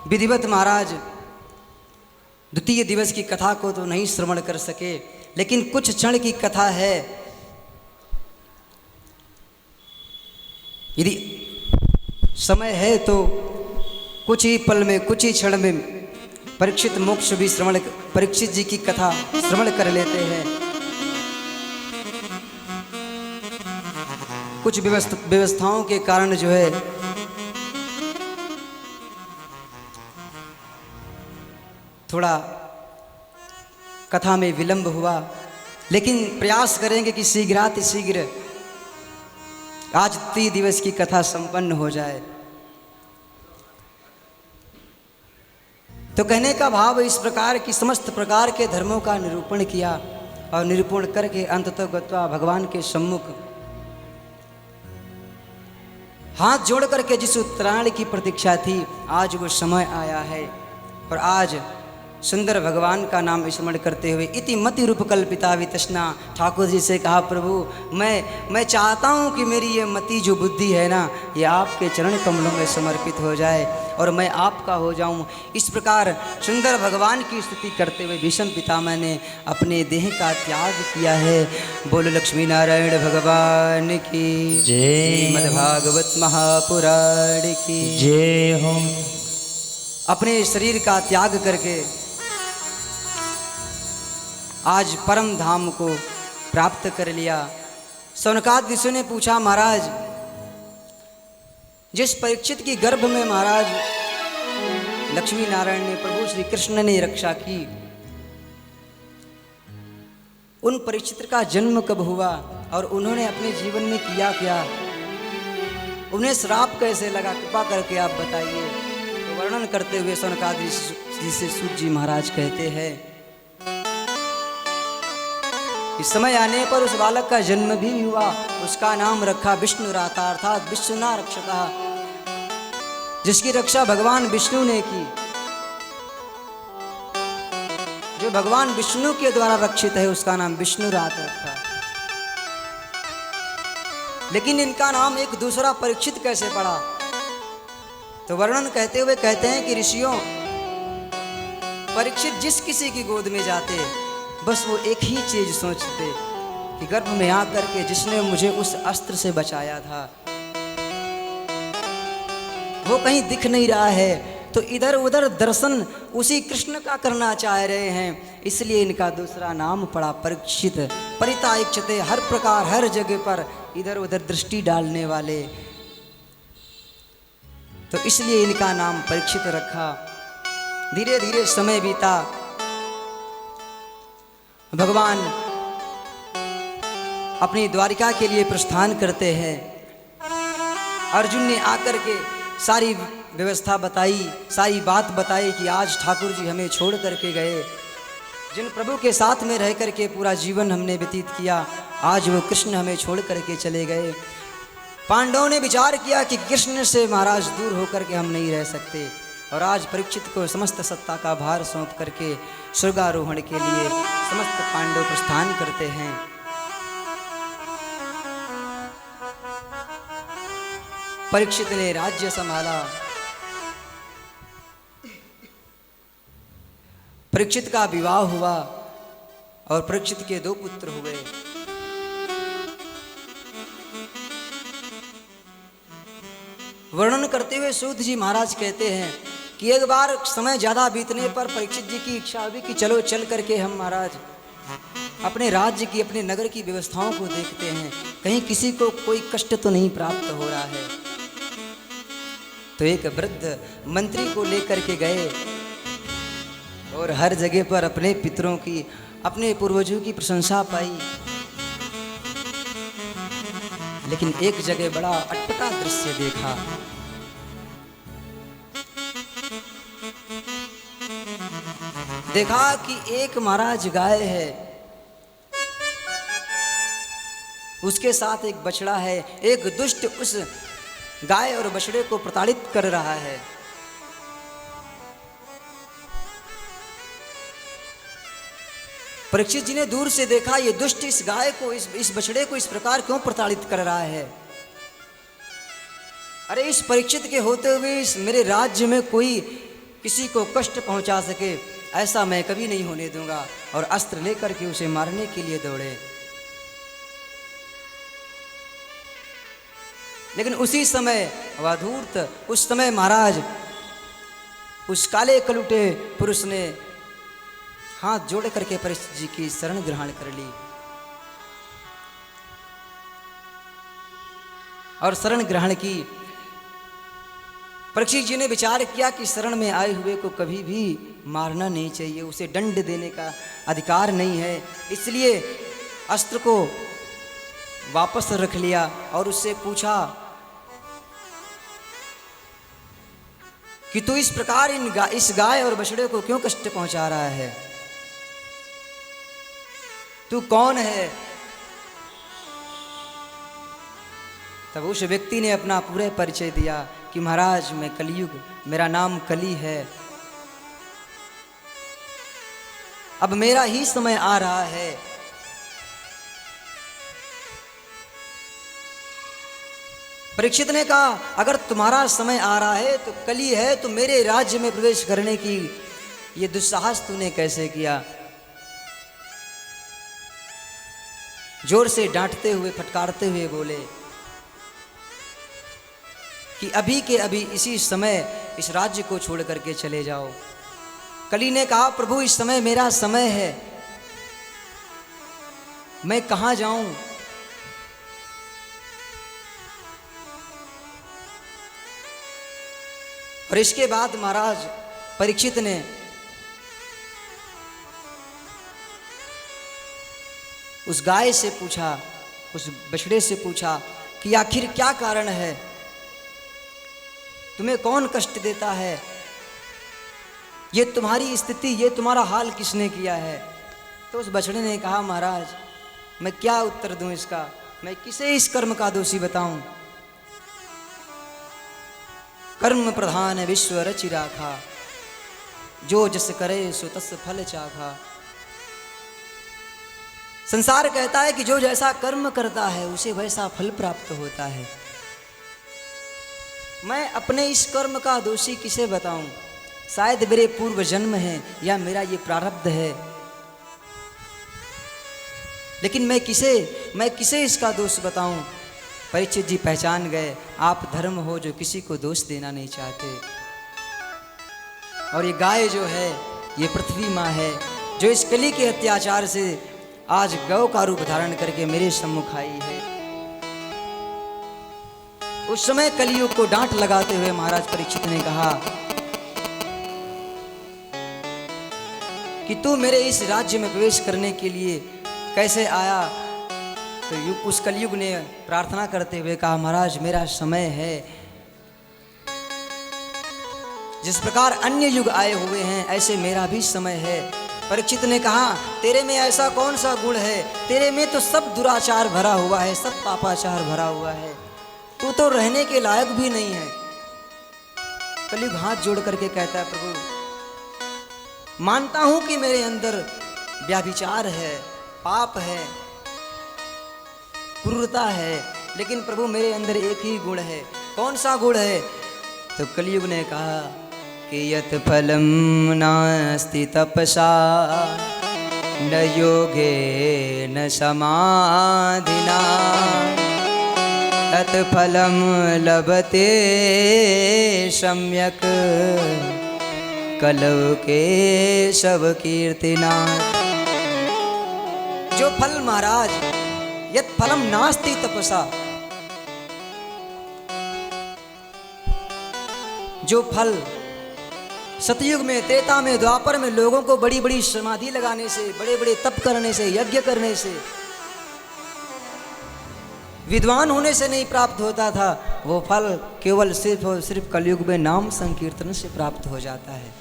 विधिवत महाराज द्वितीय दिवस की कथा को तो नहीं श्रवण कर सके, लेकिन कुछ क्षण की कथा है। यदि समय है तो कुछ ही पल में, कुछ ही क्षण में परीक्षित मोक्ष भी परीक्षित जी की कथा श्रवण कर लेते हैं। कुछ व्यवस्थाओं के कारण जो है थोड़ा कथा में विलंब हुआ, लेकिन प्रयास करेंगे कि शीघ्रातिशीघ्र आज 3 दिवस की कथा संपन्न हो जाए। तो कहने का भाव इस प्रकार की समस्त प्रकार के धर्मों का निरूपण किया, और निरूपण करके अंततः गत्वा भगवान के सम्मुख हाथ जोड़ करके जिस उत्तरायण की प्रतीक्षा थी, आज वो समय आया है। और आज सुंदर भगवान का नाम स्मरण करते हुए इति मति रूप कल्पिता वितृष्णा, ठाकुर जी से कहा, प्रभु मैं चाहता हूँ कि मेरी ये मति जो बुद्धि है ना, ये आपके चरण कमलों में समर्पित हो जाए और मैं आपका हो जाऊँ। इस प्रकार सुंदर भगवान की स्तुति करते हुए भीष्म पितामह ने अपने देह का त्याग किया है। बोलो लक्ष्मी नारायण भगवान की जय, श्रीमद्भागवत महापुराण की जय हो। अपने शरीर का त्याग करके आज परम धाम को प्राप्त कर लिया। सौनकादि ऋषि ने पूछा, महाराज जिस परीक्षित की गर्भ में महाराज लक्ष्मी नारायण ने, प्रभु श्री कृष्ण ने रक्षा की, उन परीक्षित का जन्म कब हुआ और उन्होंने अपने जीवन में किया क्या? उन्हें श्राप कैसे लगा? कृपा करके आप बताइए। तो वर्णन करते हुए सौनकादि ऋषि से सूत जी महाराज कहते हैं, इस समय आने पर उस बालक का जन्म भी हुआ, उसका नाम रखा विष्णुराता अर्थात विष्णुना रक्षता, जिसकी रक्षा भगवान विष्णु ने की, जो भगवान विष्णु के द्वारा रक्षित है, उसका नाम विष्णुरात रखा। लेकिन इनका नाम एक दूसरा परीक्षित कैसे पड़ा? तो वर्णन कहते हुए कहते हैं कि ऋषियों, परीक्षित जिस किसी की गोद में जाते बस वो एक ही चीज सोचते कि गर्भ में आकर के जिसने मुझे उस अस्त्र से बचाया था वो कहीं दिख नहीं रहा है, तो इधर उधर दर्शन उसी कृष्ण का करना चाह रहे हैं, इसलिए इनका दूसरा नाम पड़ा परीक्षित। परिताइक्षते, हर प्रकार हर जगह पर इधर उधर दृष्टि डालने वाले, तो इसलिए इनका नाम परीक्षित रखा। धीरे धीरे समय बीता, भगवान अपनी द्वारिका के लिए प्रस्थान करते हैं। अर्जुन ने आकर के सारी व्यवस्था बताई, सारी बात बताई कि आज ठाकुर जी हमें छोड़ करके गए। जिन प्रभु के साथ में रह करके पूरा जीवन हमने व्यतीत किया, आज वो कृष्ण हमें छोड़ करके चले गए। पांडवों ने विचार किया कि कृष्ण से महाराज दूर होकर के हम नहीं रह सकते, और आज परीक्षित को समस्त सत्ता का भार सौंप करके स्वर्गारोहण के लिए समस्त पांडव प्रस्थान करते हैं। परीक्षित ने राज्य संभाला। परीक्षित का विवाह हुआ और परीक्षित के 2 पुत्र हुए। वर्णन करते हुए सूत जी महाराज कहते हैं कि एक बार समय ज्यादा बीतने पर परीक्षित जी की इच्छा हुई कि चलो चल करके हम महाराज अपने राज्य की, अपने नगर की व्यवस्थाओं को देखते हैं, कहीं किसी को कोई कष्ट तो नहीं प्राप्त हो रहा है। तो एक वृद्ध मंत्री को लेकर के गए और हर जगह पर अपने पितरों की, अपने पूर्वजों की प्रशंसा पाई। लेकिन एक जगह बड़ा अटपटा दृश्य देखा। देखा कि एक महाराज गाय है, उसके साथ एक बछड़ा है। एक दुष्ट उस गाय और बछड़े को प्रताड़ित कर रहा है। परीक्षित जी ने दूर से देखा, ये दुष्ट इस गाय को, इस बछड़े को इस प्रकार क्यों प्रताड़ित कर रहा है। अरे इस परीक्षित के होते हुए इस मेरे राज्य में कोई किसी को कष्ट पहुंचा सके, ऐसा मैं कभी नहीं होने दूंगा। और अस्त्र लेकर के उसे मारने के लिए दौड़े। लेकिन उसी समय वह धूर्त, उस समय महाराज उस काले कलुटे पुरुष ने हाथ जोड़ करके परीक्षित जी की शरण ग्रहण कर ली। और शरण ग्रहण की। परीक्षित जी ने विचार किया कि शरण में आए हुए को कभी भी मारना नहीं चाहिए, उसे दंड देने का अधिकार नहीं है। इसलिए अस्त्र को वापस रख लिया और उससे पूछा कि तू इस प्रकार इस गाय और बछड़े को क्यों कष्ट पहुंचा रहा है, तू कौन है। तब उस व्यक्ति ने अपना पूरा परिचय दिया कि महाराज मैं कलयुग, मेरा नाम कली है, अब मेरा ही समय आ रहा है। परीक्षित ने कहा अगर तुम्हारा समय आ रहा है तो कली है, तो मेरे राज्य में प्रवेश करने की ये दुस्साहस तूने कैसे किया। जोर से डांटते हुए, फटकारते हुए बोले कि अभी के अभी इसी समय इस राज्य को छोड़ करके चले जाओ। कली ने कहा प्रभु इस समय मेरा समय है, मैं कहां जाऊं। और इसके बाद महाराज परीक्षित ने उस गाय से पूछा, उस बछड़े से पूछा कि आखिर क्या कारण है, तुम्हें कौन कष्ट देता है, ये तुम्हारी स्थिति, ये तुम्हारा हाल किसने किया है। तो उस बछड़े ने कहा महाराज मैं क्या उत्तर दूं इसका, मैं किसे इस कर्म का दोषी बताऊं। कर्म प्रधान विश्व रचि राखा, जो जस करे सो तस फल चाखा। संसार कहता है कि जो जैसा कर्म करता है उसे वैसा फल प्राप्त होता है। मैं अपने इस कर्म का दोषी किसे बताऊं, शायद मेरे पूर्व जन्म है या मेरा ये प्रारब्ध है, लेकिन मैं किसे इसका दोष बताऊं। परीक्षित जी पहचान गए आप धर्म हो जो किसी को दोष देना नहीं चाहते। और ये गाय जो है ये पृथ्वी माँ है, जो इस कली के अत्याचार से आज गौ का रूप धारण करके मेरे सम्मुख आई है। उस समय कलियुग को डांट लगाते हुए महाराज परीक्षित ने कहा कि तू मेरे इस राज्य में प्रवेश करने के लिए कैसे आया। तो उस कलियुग ने प्रार्थना करते हुए कहा महाराज मेरा समय है, जिस प्रकार अन्य युग आए हुए हैं ऐसे मेरा भी समय है। परीक्षित ने कहा, तेरे में ऐसा कौन सा गुण है? तेरे में तो सब दुराचार भरा हुआ है, सब पापाचार भरा हुआ है, तू तो रहने के लायक भी नहीं है। कलयुग हाथ जोड़ करके कहता है, प्रभु मानता हूं कि मेरे अंदर व्याभिचार है, पाप है, क्रूरता है, लेकिन प्रभु मेरे अंदर एक ही गुण है। कौन सा गुण है? तो कलयुग ने कहा कि यत् फलम नास्ति तपसा न योगे न समाधिना तत् फलम लभते सम्यक कलौ केशव कीर्तिना। जो फल महाराज, यत् फलम नास्ति तपसा, जो फल सतयुग में, त्रेता में, द्वापर में लोगों को बड़ी बड़ी समाधि लगाने से, बड़े बड़े तप करने से, यज्ञ करने से, विद्वान होने से नहीं प्राप्त होता था, वो फल केवल सिर्फ और सिर्फ कलयुग में नाम संकीर्तन से प्राप्त हो जाता है।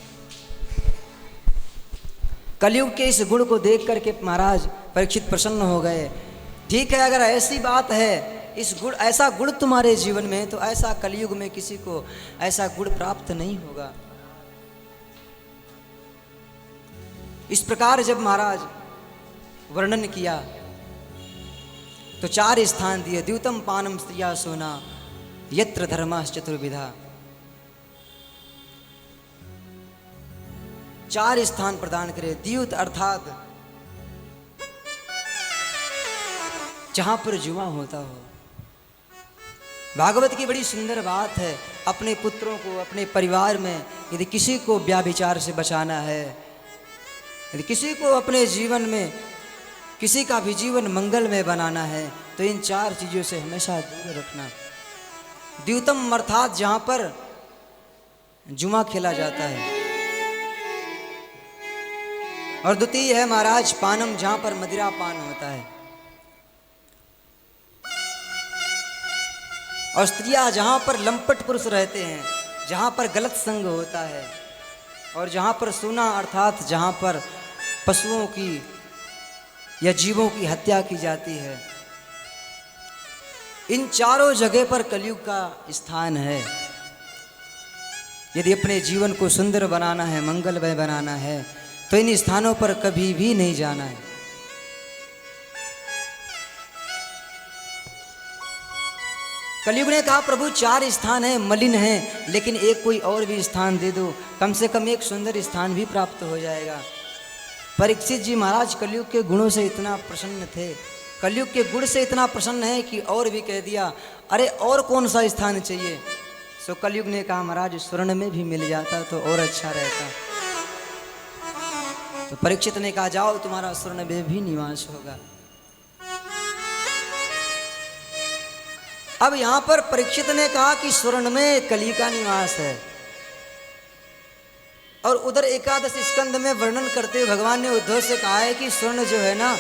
कलयुग के इस गुण को देख करके महाराज परीक्षित प्रसन्न हो गए। ठीक है, अगर ऐसी बात है, इस गुण, ऐसा गुण तुम्हारे जीवन में, तो ऐसा कलयुग में किसी को ऐसा गुण प्राप्त नहीं होगा। इस प्रकार जब महाराज वर्णन किया तो 4 स्थान दिए। द्यूतम पानम स्त्रिया सोना यत्र धर्माश्च चतुर्विधा। 4 स्थान प्रदान करे। द्यूत अर्थात जहां पर जुआ होता हो। भागवत की बड़ी सुंदर बात है, अपने पुत्रों को, अपने परिवार में यदि किसी को व्याभिचार से बचाना है, यदि किसी को अपने जीवन में किसी का भी जीवन मंगलमय बनाना है, तो इन 4 चीज़ों से हमेशा दूर रखना। द्यूतम अर्थात जहाँ पर जुआ खेला जाता है, और द्वितीय है महाराज पानम, जहाँ पर मदिरा पान होता है, और स्त्रियाँ जहाँ पर लंपट पुरुष रहते हैं, जहाँ पर गलत संग होता है, और जहाँ पर सोना अर्थात जहाँ पर पशुओं की या जीवों की हत्या की जाती है। इन 4 जगह पर कलयुग का स्थान है। यदि अपने जीवन को सुंदर बनाना है, मंगलमय बनाना है, तो इन स्थानों पर कभी भी नहीं जाना है। कलयुग ने कहा, प्रभु 4 स्थान है, मलिन है, लेकिन एक कोई और भी स्थान दे दो, कम से कम एक सुंदर स्थान भी प्राप्त हो जाएगा। परीक्षित जी महाराज कलयुग के गुणों से इतना प्रसन्न थे, कलयुग के गुण से इतना प्रसन्न है कि और भी कह दिया, अरे और कौन सा स्थान चाहिए? सो कलयुग ने कहा, महाराज स्वर्ण में भी मिल जाता तो और अच्छा रहता। तो परीक्षित ने कहा, जाओ तुम्हारा स्वर्ण में भी निवास होगा। अब यहां पर परीक्षित ने कहा कि स्वर्ण में कली का निवास है, और उधर एकादश स्कंद में वर्णन करते हुए भगवान ने उद्धव से कहा है कि स्वर्ण जो है ना,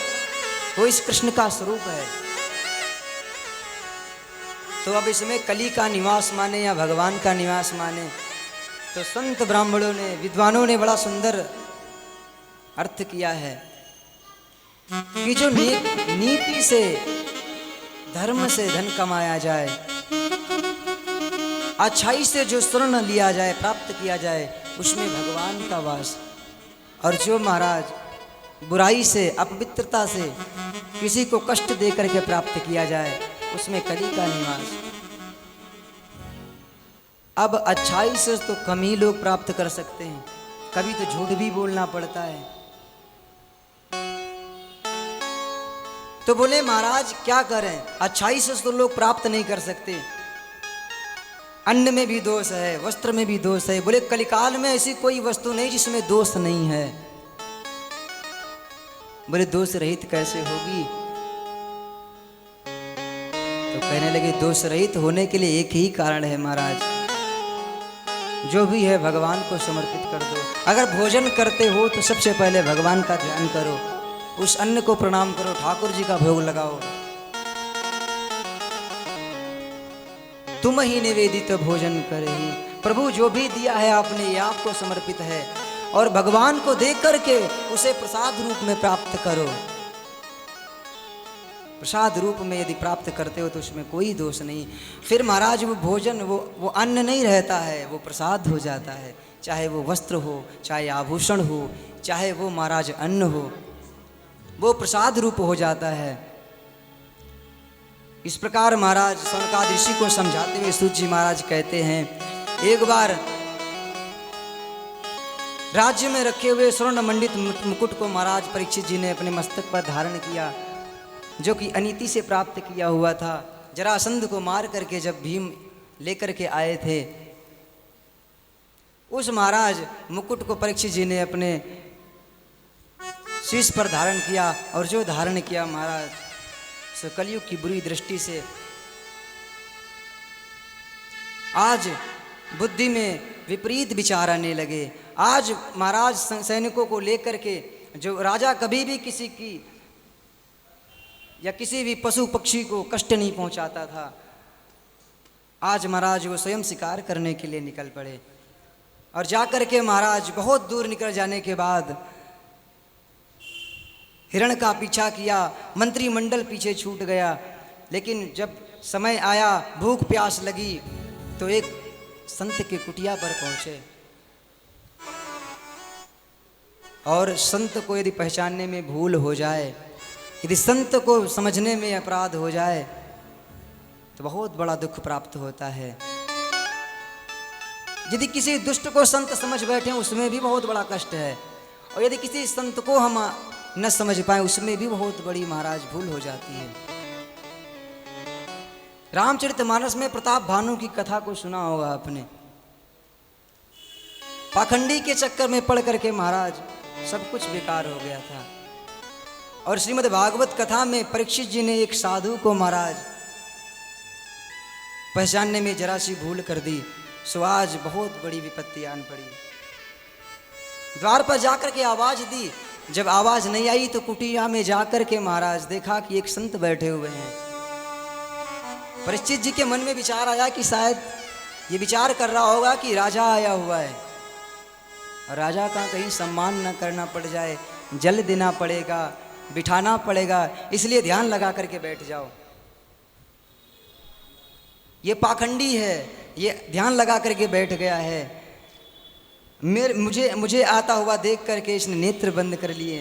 वो इस कृष्ण का स्वरूप है। तो अब इसमें कली का निवास माने या भगवान का निवास माने, तो संत ब्राह्मणों ने, विद्वानों ने बड़ा सुंदर अर्थ किया है कि जो नीति से, धर्म से धन कमाया जाए, अच्छाई से जो स्वर्ण लिया जाए, प्राप्त किया जाए, उसमें भगवान का वास, और जो महाराज बुराई से, अपवित्रता से किसी को कष्ट दे करके प्राप्त किया जाए, उसमें कली का निवास। अब अच्छाई से तो कम ही लोग प्राप्त कर सकते हैं, कभी तो झूठ भी बोलना पड़ता है। तो बोले महाराज क्या करें, अच्छाई से तो लोग प्राप्त नहीं कर सकते, अन्न में भी दोष है, वस्त्र में भी दोष है। बोले कलिकाल में ऐसी कोई वस्तु नहीं जिसमें दोष नहीं है। बोले दोष रहित कैसे होगी? तो कहने लगे, दोष रहित होने के लिए एक ही कारण है महाराज, जो भी है भगवान को समर्पित कर दो। अगर भोजन करते हो तो सबसे पहले भगवान का ध्यान करो, उस अन्न को प्रणाम करो, ठाकुर जी का भोग लगाओ। तुम ही निवेदित भोजन करे, प्रभु जो भी दिया है आपने ये आपको समर्पित है, और भगवान को देख करके उसे प्रसाद रूप में प्राप्त करो। प्रसाद रूप में यदि प्राप्त करते हो तो उसमें कोई दोष नहीं। फिर महाराज वो भोजन, वो अन्न नहीं रहता है, वो प्रसाद हो जाता है। चाहे वो वस्त्र हो, चाहे आभूषण हो, चाहे वो महाराज अन्न हो, वो प्रसाद रूप हो जाता है। इस प्रकार महाराज सनकादिक ऋषि को समझाते हुए सूत जी महाराज कहते हैं, एक बार राज्य में रखे हुए स्वर्ण मंडित मुकुट को महाराज परीक्षित जी ने अपने मस्तक पर धारण किया, जो कि अनीति से प्राप्त किया हुआ था। जरासंध को मार करके जब भीम लेकर के आए थे, उस महाराज मुकुट को परीक्षित जी ने अपने शीश पर धारण किया, और जो धारण किया महाराज सो कलयुग की बुरी दृष्टि से आज बुद्धि में विपरीत विचार आने लगे। आज महाराज सैनिकों को लेकर के, जो राजा कभी भी किसी की या किसी भी पशु पक्षी को कष्ट नहीं पहुंचाता था, आज महाराज वो स्वयं शिकार करने के लिए निकल पड़े। और जाकर के महाराज बहुत दूर निकल जाने के बाद हिरण का पीछा किया, मंत्रिमंडल पीछे छूट गया। लेकिन जब समय आया, भूख प्यास लगी, तो एक संत के कुटिया पर पहुंचे, और संत को यदि पहचानने में भूल हो जाए, यदि संत को समझने में अपराध हो जाए, तो बहुत बड़ा दुख प्राप्त होता है। यदि किसी दुष्ट को संत समझ बैठे उसमें भी बहुत बड़ा कष्ट है, और यदि किसी संत को हम न समझ पाए उसमें भी बहुत बड़ी महाराज भूल हो जाती है। रामचरितमानस में प्रताप भानु की कथा को सुना होगा आपने। पाखंडी के चक्कर में पड़ करके महाराज सब कुछ बेकार हो गया था, और श्रीमद् भागवत कथा में परीक्षित जी ने एक साधु को महाराज पहचानने में जरा सी भूल कर दी, सो आज बहुत बड़ी विपत्ति आन पड़ी। द्वार पर जाकर के आवाज दी, जब आवाज नहीं आई तो कुटिया में जाकर के महाराज देखा कि एक संत बैठे हुए हैं। परीक्षित जी के मन में विचार आया कि शायद ये विचार कर रहा होगा कि राजा आया हुआ है, और राजा का कहीं सम्मान न करना पड़ जाए, जल देना पड़ेगा, बिठाना पड़ेगा, इसलिए ध्यान लगा करके बैठ जाओ। ये पाखंडी है, ये ध्यान लगा करके बैठ गया है। मुझे आता हुआ देख करके इसने नेत्र बंद कर लिए,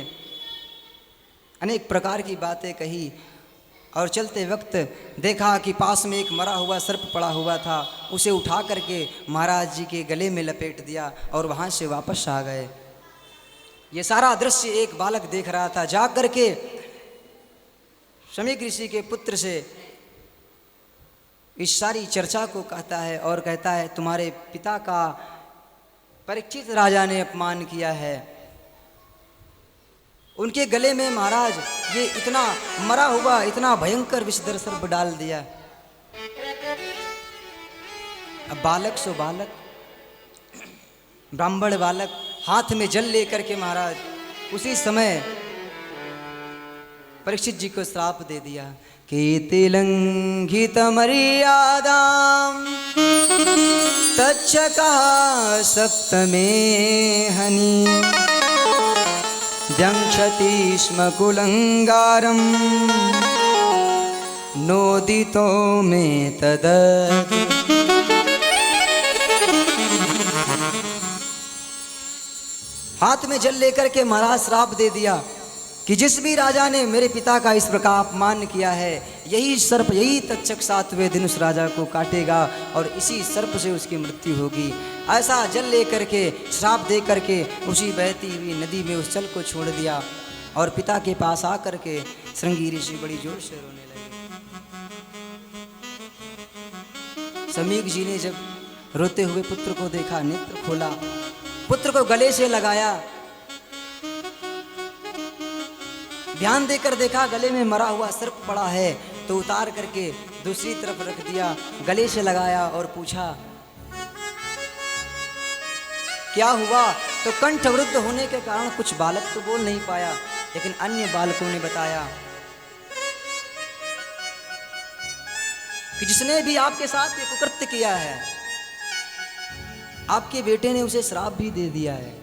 अनेक प्रकार की बातें कही, और चलते वक्त देखा कि पास में एक मरा हुआ सर्प पड़ा हुआ था, उसे उठा करके महाराज जी के गले में लपेट दिया और वहाँ से वापस आ गए। ये सारा दृश्य एक बालक देख रहा था। जा करके शमीक ऋषि के पुत्र से इस सारी चर्चा को कहता है, और कहता है तुम्हारे पिता का परीक्षित राजा ने अपमान किया है। उनके गले में महाराज ये इतना मरा हुआ, इतना भयंकर विषधर सर्प डाल दिया। अब बालक सो बालक, ब्राह्मण बालक, हाथ में जल लेकर के महाराज उसी समय परीक्षित जी को श्राप दे दिया कि तिलंघित मर्यादाम तच्छका सप्तमे हनि दंक्षति स्म कुलंगारम नोदितो में तद। हाथ में जल लेकर के महाराज श्राप दे दिया कि जिस भी राजा ने मेरे पिता का इस प्रकार अपमान किया है, यही सर्प, यही तक्षक 7वें दिन उस राजा को काटेगा और इसी सर्प से उसकी मृत्यु होगी। ऐसा जल लेकर के, श्राप दे करके उसी बहती हुई नदी में उस जल को छोड़ दिया, और पिता के पास आकर के श्रृंगी ऋषि बड़ी जोर से रोने लगे। समीक जी ने जब रोते हुए पुत्र को देखा, नेत्र खोला, पुत्र को गले से लगाया, ध्यान देकर देखा गले में मरा हुआ सर्प पड़ा है, तो उतार करके दूसरी तरफ रख दिया, गले से लगाया और पूछा क्या हुआ। तो कंठवृद्ध होने के कारण कुछ बालक तो बोल नहीं पाया, लेकिन अन्य बालकों ने बताया कि जिसने भी आपके साथ ये कुकृत्य किया है आपके बेटे ने उसे श्राप भी दे दिया है।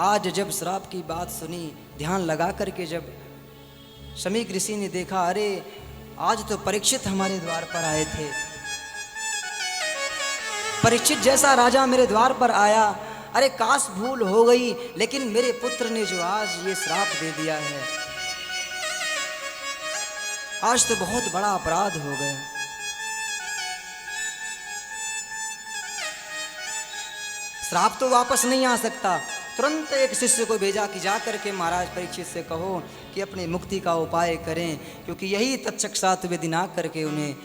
आज जब श्राप की बात सुनी, ध्यान लगा करके जब शमीक ऋषि ने देखा, अरे आज तो परीक्षित हमारे द्वार पर आए थे, परीक्षित जैसा राजा मेरे द्वार पर आया, अरे काश भूल हो गई, लेकिन मेरे पुत्र ने जो आज ये श्राप दे दिया है, आज तो बहुत बड़ा अपराध हो गया। श्राप तो वापस नहीं आ सकता। तुरंत एक शिष्य को भेजा कि जा करके महाराज परीक्षित से कहो कि अपनी मुक्ति का उपाय करें, क्योंकि यही तक्षक 7वें दिन आ करके उन्हें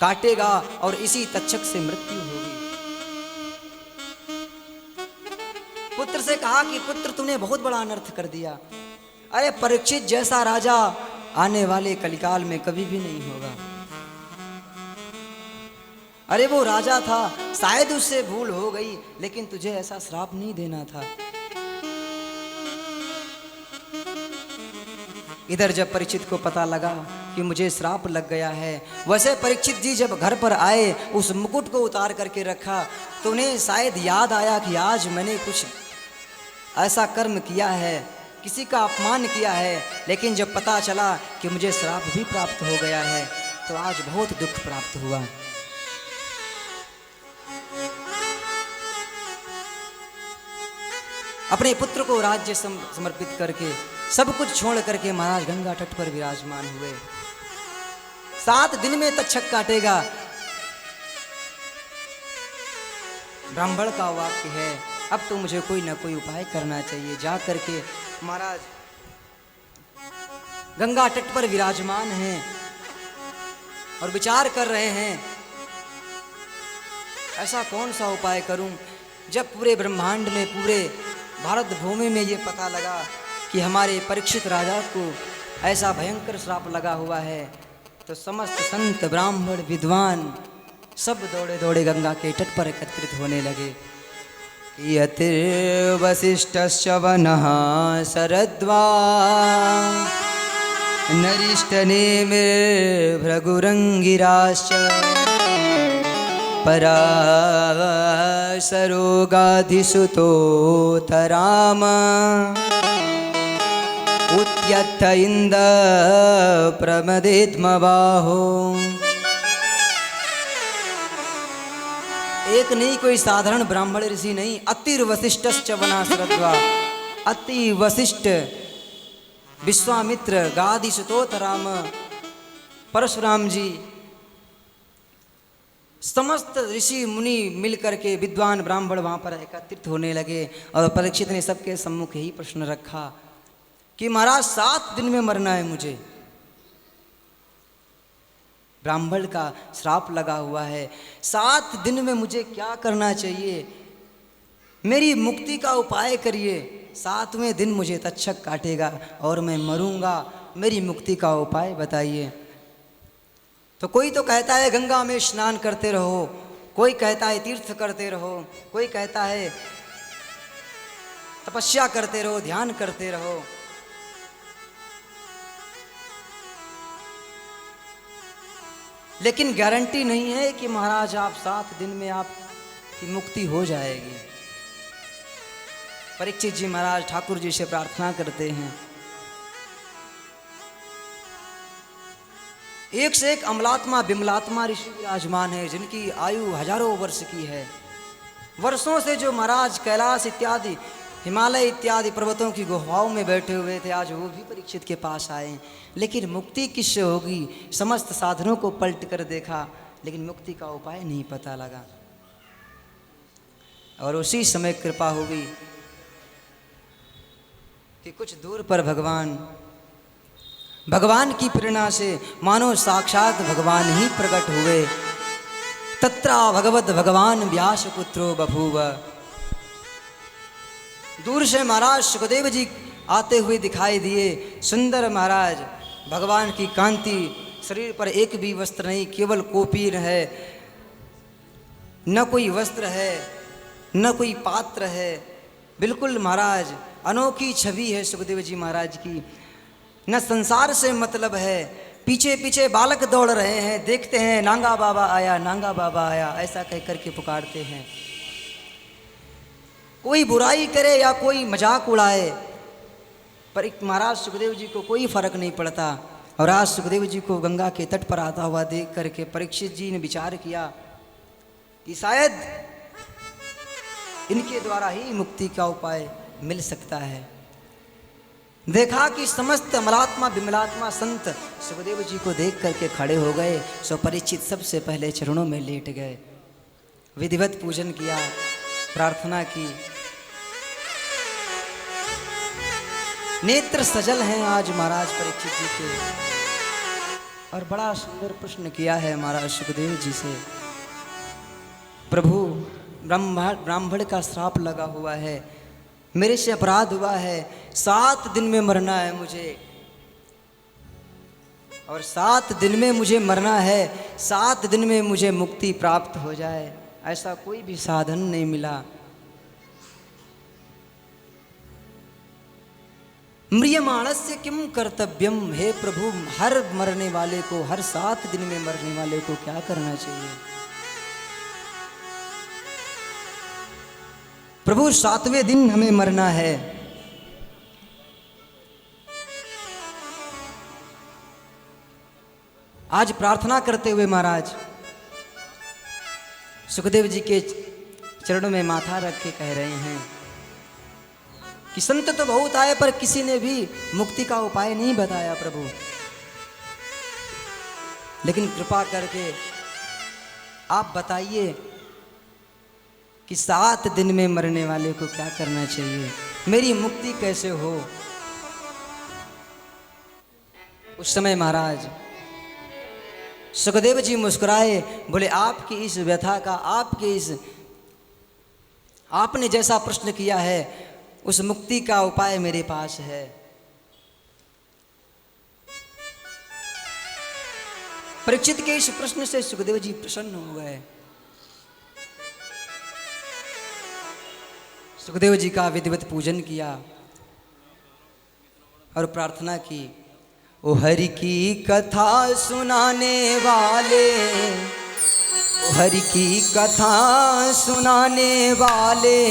काटेगा और इसी तक्षक से मृत्यु होगी। पुत्र से कहा कि पुत्र तूने बहुत बड़ा अनर्थ कर दिया। अरे परीक्षित जैसा राजा आने वाले कलिकाल में कभी भी नहीं होगा। अरे वो राजा था, शायद उससे भूल हो गई, लेकिन तुझे ऐसा श्राप नहीं देना था। इधर जब परीक्षित को पता लगा कि मुझे श्राप लग गया है, वैसे परीक्षित जी जब घर पर आए, उस मुकुट को उतार करके रखा तो उन्हें शायद याद आया कि आज मैंने कुछ ऐसा कर्म किया है, किसी का अपमान किया है, लेकिन जब पता चला कि मुझे श्राप भी प्राप्त हो गया है तो आज बहुत दुख प्राप्त हुआ। अपने पुत्र को राज्य समर्पित करके सब कुछ छोड़ करके महाराज गंगा तट पर विराजमान हुए। 7 दिन में तक्षक काटेगा। ब्राह्मण का वाक्य है, अब तो मुझे कोई ना कोई उपाय करना चाहिए। जा करके महाराज गंगा तट पर विराजमान हैं और विचार कर रहे हैं, ऐसा कौन सा उपाय करूं। जब पूरे ब्रह्मांड में, पूरे भारत भूमि में ये पता लगा कि हमारे परीक्षित राजा को ऐसा भयंकर श्राप लगा हुआ है, तो समस्त संत ब्राह्मण विद्वान सब दौड़े दौड़े गंगा के तट पर एकत्रित होने लगे। यतिर्वसिष्ठश्च वनः शरद्वा नरिष्ठनेमिर्भृगुरङ्गिराश्च पराशरोगाधिसुतोऽथ राम उद्यत्थ इन्द्र प्रमदेद्मबाहो। एक नहीं, कोई साधारण ब्राह्मण ऋषि नहीं, अति वशिष्ठश्च वनः शरद्वा, अति वशिष्ठ विश्वामित्र गादिसुतोऽथ राम, परशुराम जी, समस्त ऋषि मुनि मिलकर के विद्वान ब्राह्मण वहां पर एकत्रित होने लगे। और परीक्षित ने सबके सम्मुख यही प्रश्न रखा कि महाराज 7 दिन में मरना है मुझे, ब्राह्मण का श्राप लगा हुआ है, 7 दिन में मुझे क्या करना चाहिए, मेरी मुक्ति का उपाय करिए। 7वें दिन मुझे तक्षक काटेगा और मैं मरूंगा, मेरी मुक्ति का उपाय बताइए। तो कोई तो कहता है गंगा में स्नान करते रहो, कोई कहता है तीर्थ करते रहो, कोई कहता है तपस्या करते रहो, ध्यान करते रहो। लेकिन गारंटी नहीं है कि महाराज आप 7 दिन में आपकी मुक्ति हो जाएगी। परीक्षित जी महाराज ठाकुर जी से प्रार्थना करते हैं। एक से एक अमलात्मा विमलात्मा ऋषि विराजमान है, जिनकी आयु हजारों वर्ष की है। वर्षों से जो महाराज कैलाश इत्यादि, हिमालय इत्यादि पर्वतों की गुफाओं में बैठे हुए थे, आज वो भी परीक्षित के पास आए। लेकिन मुक्ति किससे होगी, समस्त साधनों को पलट कर देखा, लेकिन मुक्ति का उपाय नहीं पता लगा। और उसी समय कृपा होगी कि कुछ दूर पर भगवान की प्रेरणा से मानो साक्षात भगवान ही प्रकट हुए। तत्रा भगवत भगवान व्यास पुत्रो बभूव। दूर से महाराज सुखदेव जी आते हुए दिखाई दिए। सुंदर महाराज, भगवान की कांति, शरीर पर एक भी वस्त्र नहीं, केवल कोपीन है, न कोई वस्त्र है न कोई पात्र है। बिल्कुल महाराज अनोखी छवि है सुखदेव जी महाराज की। न संसार से मतलब है, पीछे पीछे बालक दौड़ रहे हैं, देखते हैं नांगा बाबा आया, नांगा बाबा आया, ऐसा कह करके पुकारते हैं। कोई बुराई करे या कोई मजाक उड़ाए, पर महाराज सुखदेव जी को कोई फर्क नहीं पड़ता। और आज सुखदेव जी को गंगा के तट पर आता हुआ देख करके परीक्षित जी ने विचार किया कि शायद इनके द्वारा ही मुक्ति का उपाय मिल सकता है। देखा कि समस्त अमलात्मा विमलात्मा संत सुखदेव जी को देख करके खड़े हो गए। सो परीक्षित सबसे पहले चरणों में लेट गए, विधिवत पूजन किया, प्रार्थना की। नेत्र सजल हैं आज महाराज परीक्षित जी के, और बड़ा सुंदर प्रश्न किया है महाराज सुखदेव जी से। प्रभु, ब्राह्मण का श्राप लगा हुआ है, मेरे से अपराध हुआ है, 7 दिन में मरना है मुझे, और 7 दिन में मुझे मरना है, 7 दिन में मुझे मुक्ति प्राप्त हो जाए, ऐसा कोई भी साधन नहीं मिला। म्रियमाणस्य किम कर्तव्यम, हे प्रभु, हर मरने वाले को, हर 7 दिन में मरने वाले को क्या करना चाहिए? प्रभु 7वें दिन हमें मरना है। आज प्रार्थना करते हुए महाराज सुखदेव जी के चरणों में माथा रख के कह रहे हैं कि संत तो बहुत आए पर किसी ने भी मुक्ति का उपाय नहीं बताया प्रभु, लेकिन कृपा करके आप बताइए कि 7 दिन में मरने वाले को क्या करना चाहिए, मेरी मुक्ति कैसे हो। उस समय महाराज सुखदेव जी मुस्कुराए, बोले आपकी इस व्यथा का, आपने जैसा प्रश्न किया है उस मुक्ति का उपाय मेरे पास है। परीक्षित के इस प्रश्न से सुखदेव जी प्रसन्न हो गए। सुखदेव जी का विधिवत पूजन किया और प्रार्थना की। ओ हरि की कथा सुनाने वाले, ओ हरि की कथा सुनाने वाले,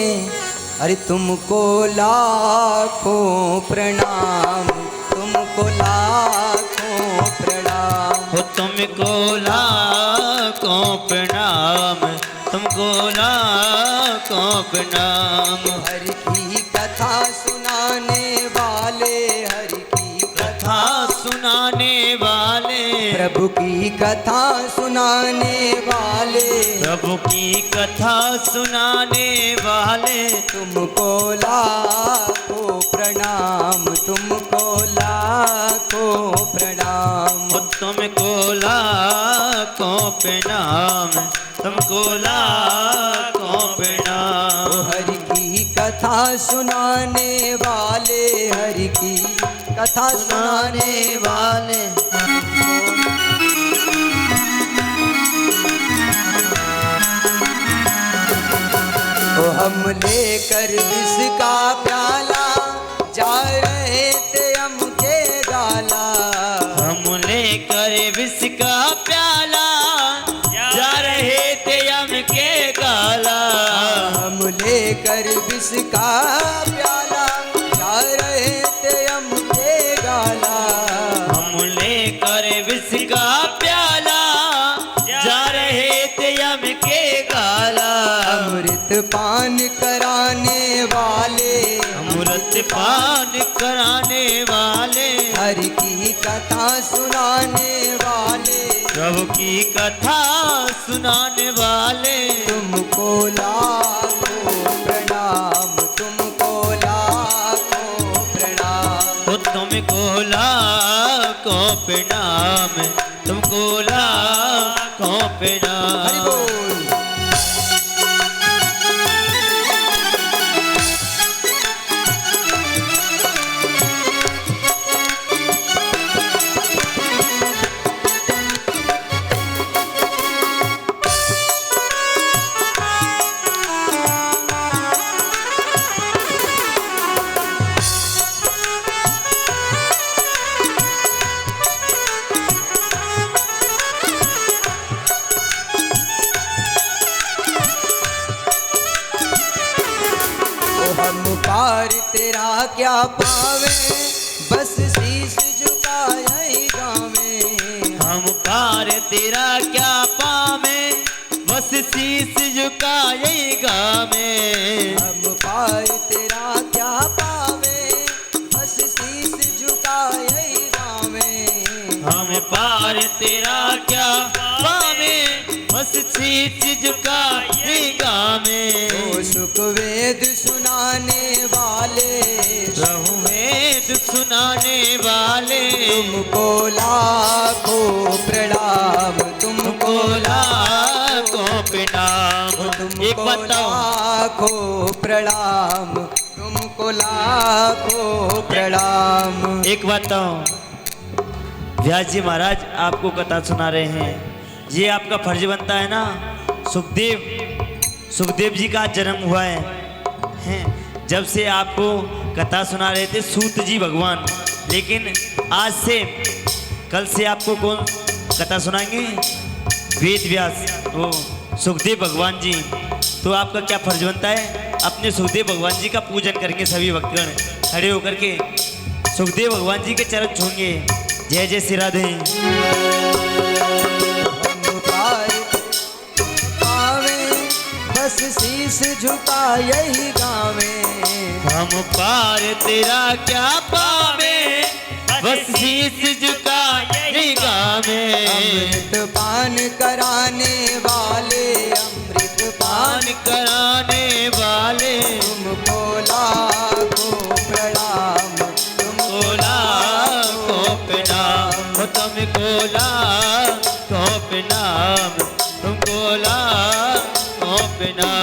अरे तुमको लाखों प्रणाम, तुमको लाखों प्रणाम, हो तुमको लाखों प्रणाम, तुमको लाखों प्रणाम। हरि की कथा सुनाने वाले, हरि की कथा सुनाने वाले, प्रभु की कथा सुनाने वाले, प्रभु की कथा सुनाने वाले, तुमको लाखों प्रणाम, तुमको लाखों प्रणाम, हो तुमको लाखों प्रणाम, तुमको लाखों प्रणाम। ओ हरि की कथा सुनाने वाले, हरि की कथा सुनाने वाले, ओ हम लेकर विष का प्याला, जा रहे थे हम के गाला, हम लेकर विष का प्याला, जा रहे थे हम के गाला, हम लेकर विष का प्याला, जा रहे थे हम के गाला, हम लेकर विष का प्याला, जा रहे थे हम के गाला। अमृत पान कराने वाले, अमृत पान कराने वाले, हरि की कथा सुनाने वाले, प्रभु की कथा सुनाने वाले, तुमको लाखों प्रणाम, तुमको लाखों प्रणाम, हो तुमको लाखों प्रणाम, तुमको लाखों हरि प्रणाम। बोल। हम पार तेरा क्या पावे, बस शीश झुकाए गावे। हम पार तेरा क्या पावे, बस शीश झुकाए गावे। हम पार तेरा क्या पावे, बस शीश झुकाए गावे। हम पार तेरा क्या पावे, बस शीश झुकाए गावे। ओ सुख वेद सुनाने वाले, प्रभु वेद सुनाने वाले, तुमको लाखों प्रणाम, तुमको लाखों प्रणाम। एक तुमको बताओ, लाखों प्रणाम, तुमको लाखों प्रणाम। एक बताओ, व्यास जी महाराज आपको कथा सुना रहे हैं। ये आपका फर्ज बनता है ना। सुखदेव जी का जन्म हुआ है, जब से आपको कथा सुना रहे थे सूत जी भगवान। लेकिन आज से कल से आपको कौन कथा सुनाएंगे? वेद व्यास, वो सुखदेव भगवान जी। तो आपका क्या फर्ज बनता है? अपने सुखदेव भगवान जी का पूजन करेंगे सभी भक्तगण खड़े होकर के, सुखदेव भगवान जी के चरण छूएंगे। जय जय श्री राधे। हम पार पावे, बस शीश झुकाए गावे। हम पार तेरा क्या पावे, बस शीश झुकाए गावे। अमृत पान कराने वाले, अमृत पान पान कराने वाले, तुमको लाखों प्रणाम, तुमको लाखों प्रणाम। तुमको लाखों प्रणाम, तुमको लाखों प्रणाम।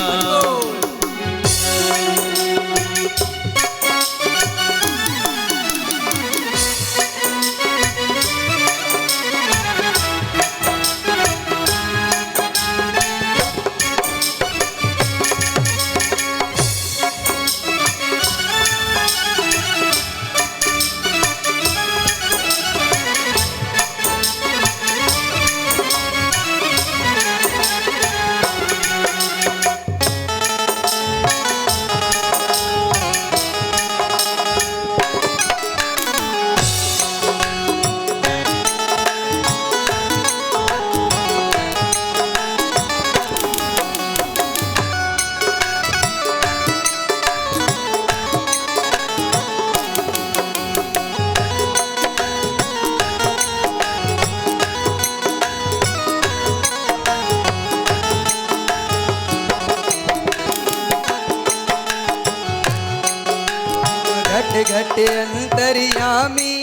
घट घट अंतर्यामी,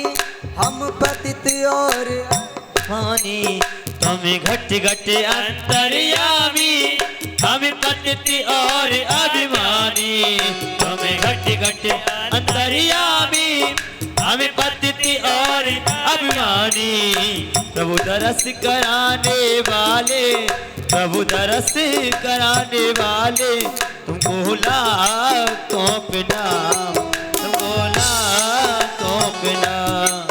हम पतित और पानी। तुम घट घट अंतर्यामी, हम पतित और अभिमानी। तुम घट घट अंतर्यामी, हम पतित और अभिमानी। प्रभु दरस कराने वाले, प्रभु दरस कराने वाले, तुमको लाखों प्रणाम, तुमको लाखों प्रणाम।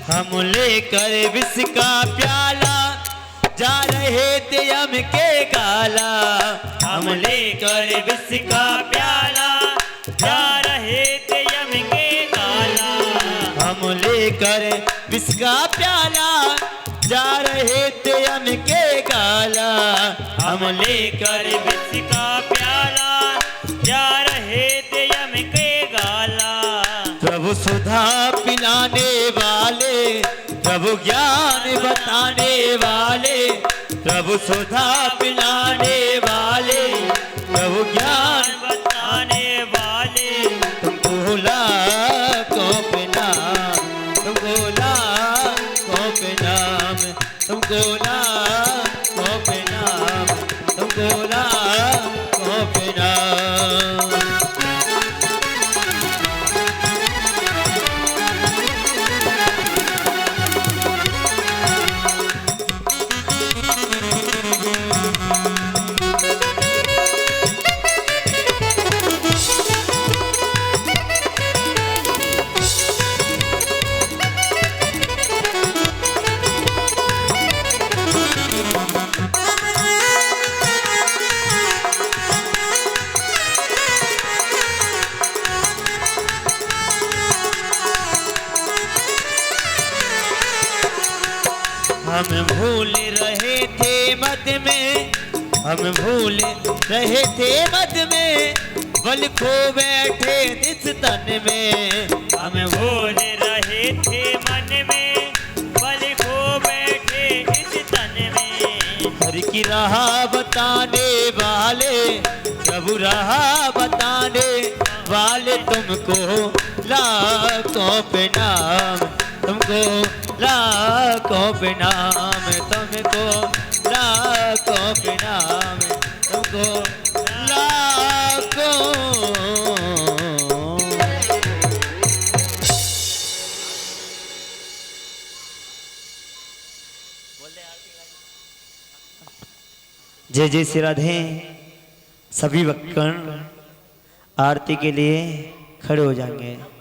हम लेकर विष का प्याला, जा रहे थे यम के गाला। हम लेकर विष का प्याला, जा रहे थे यम के गाला। हम लेकर विष का प्याला, जा रहे थे यम के गाला। हम लेकर विष का प्याला, जा रहे थे यम के गाला। प्रभु सुधा पिलाने वाले, प्रभु ज्ञान बताने वाले, प्रभु सुधा पिलाने वाले, प्रभु ज्ञान बताने वाले, तुमको लाखों प्रणाम, तुमको लाखों प्रणाम, तुमको लाखों प्रणाम, तुमको लाखों प्रणाम। हम भूल रहे थे मद में, हम भूल रहे थे मद में, बल खो बैठे इस तन में। हम भूल रहे थे मन में, बल खो बैठे इस तन में। हर की राह बताने वाले, प्रभु राह बताने वाले, तुमको लाखों प्रणाम, तुमको लाखों प्रणाम, तुमको लाखों प्रणाम, तुमको लाखों। जय जय श्री राधे। सभी भक्तगण आरती के लिए खड़े हो जाएंगे।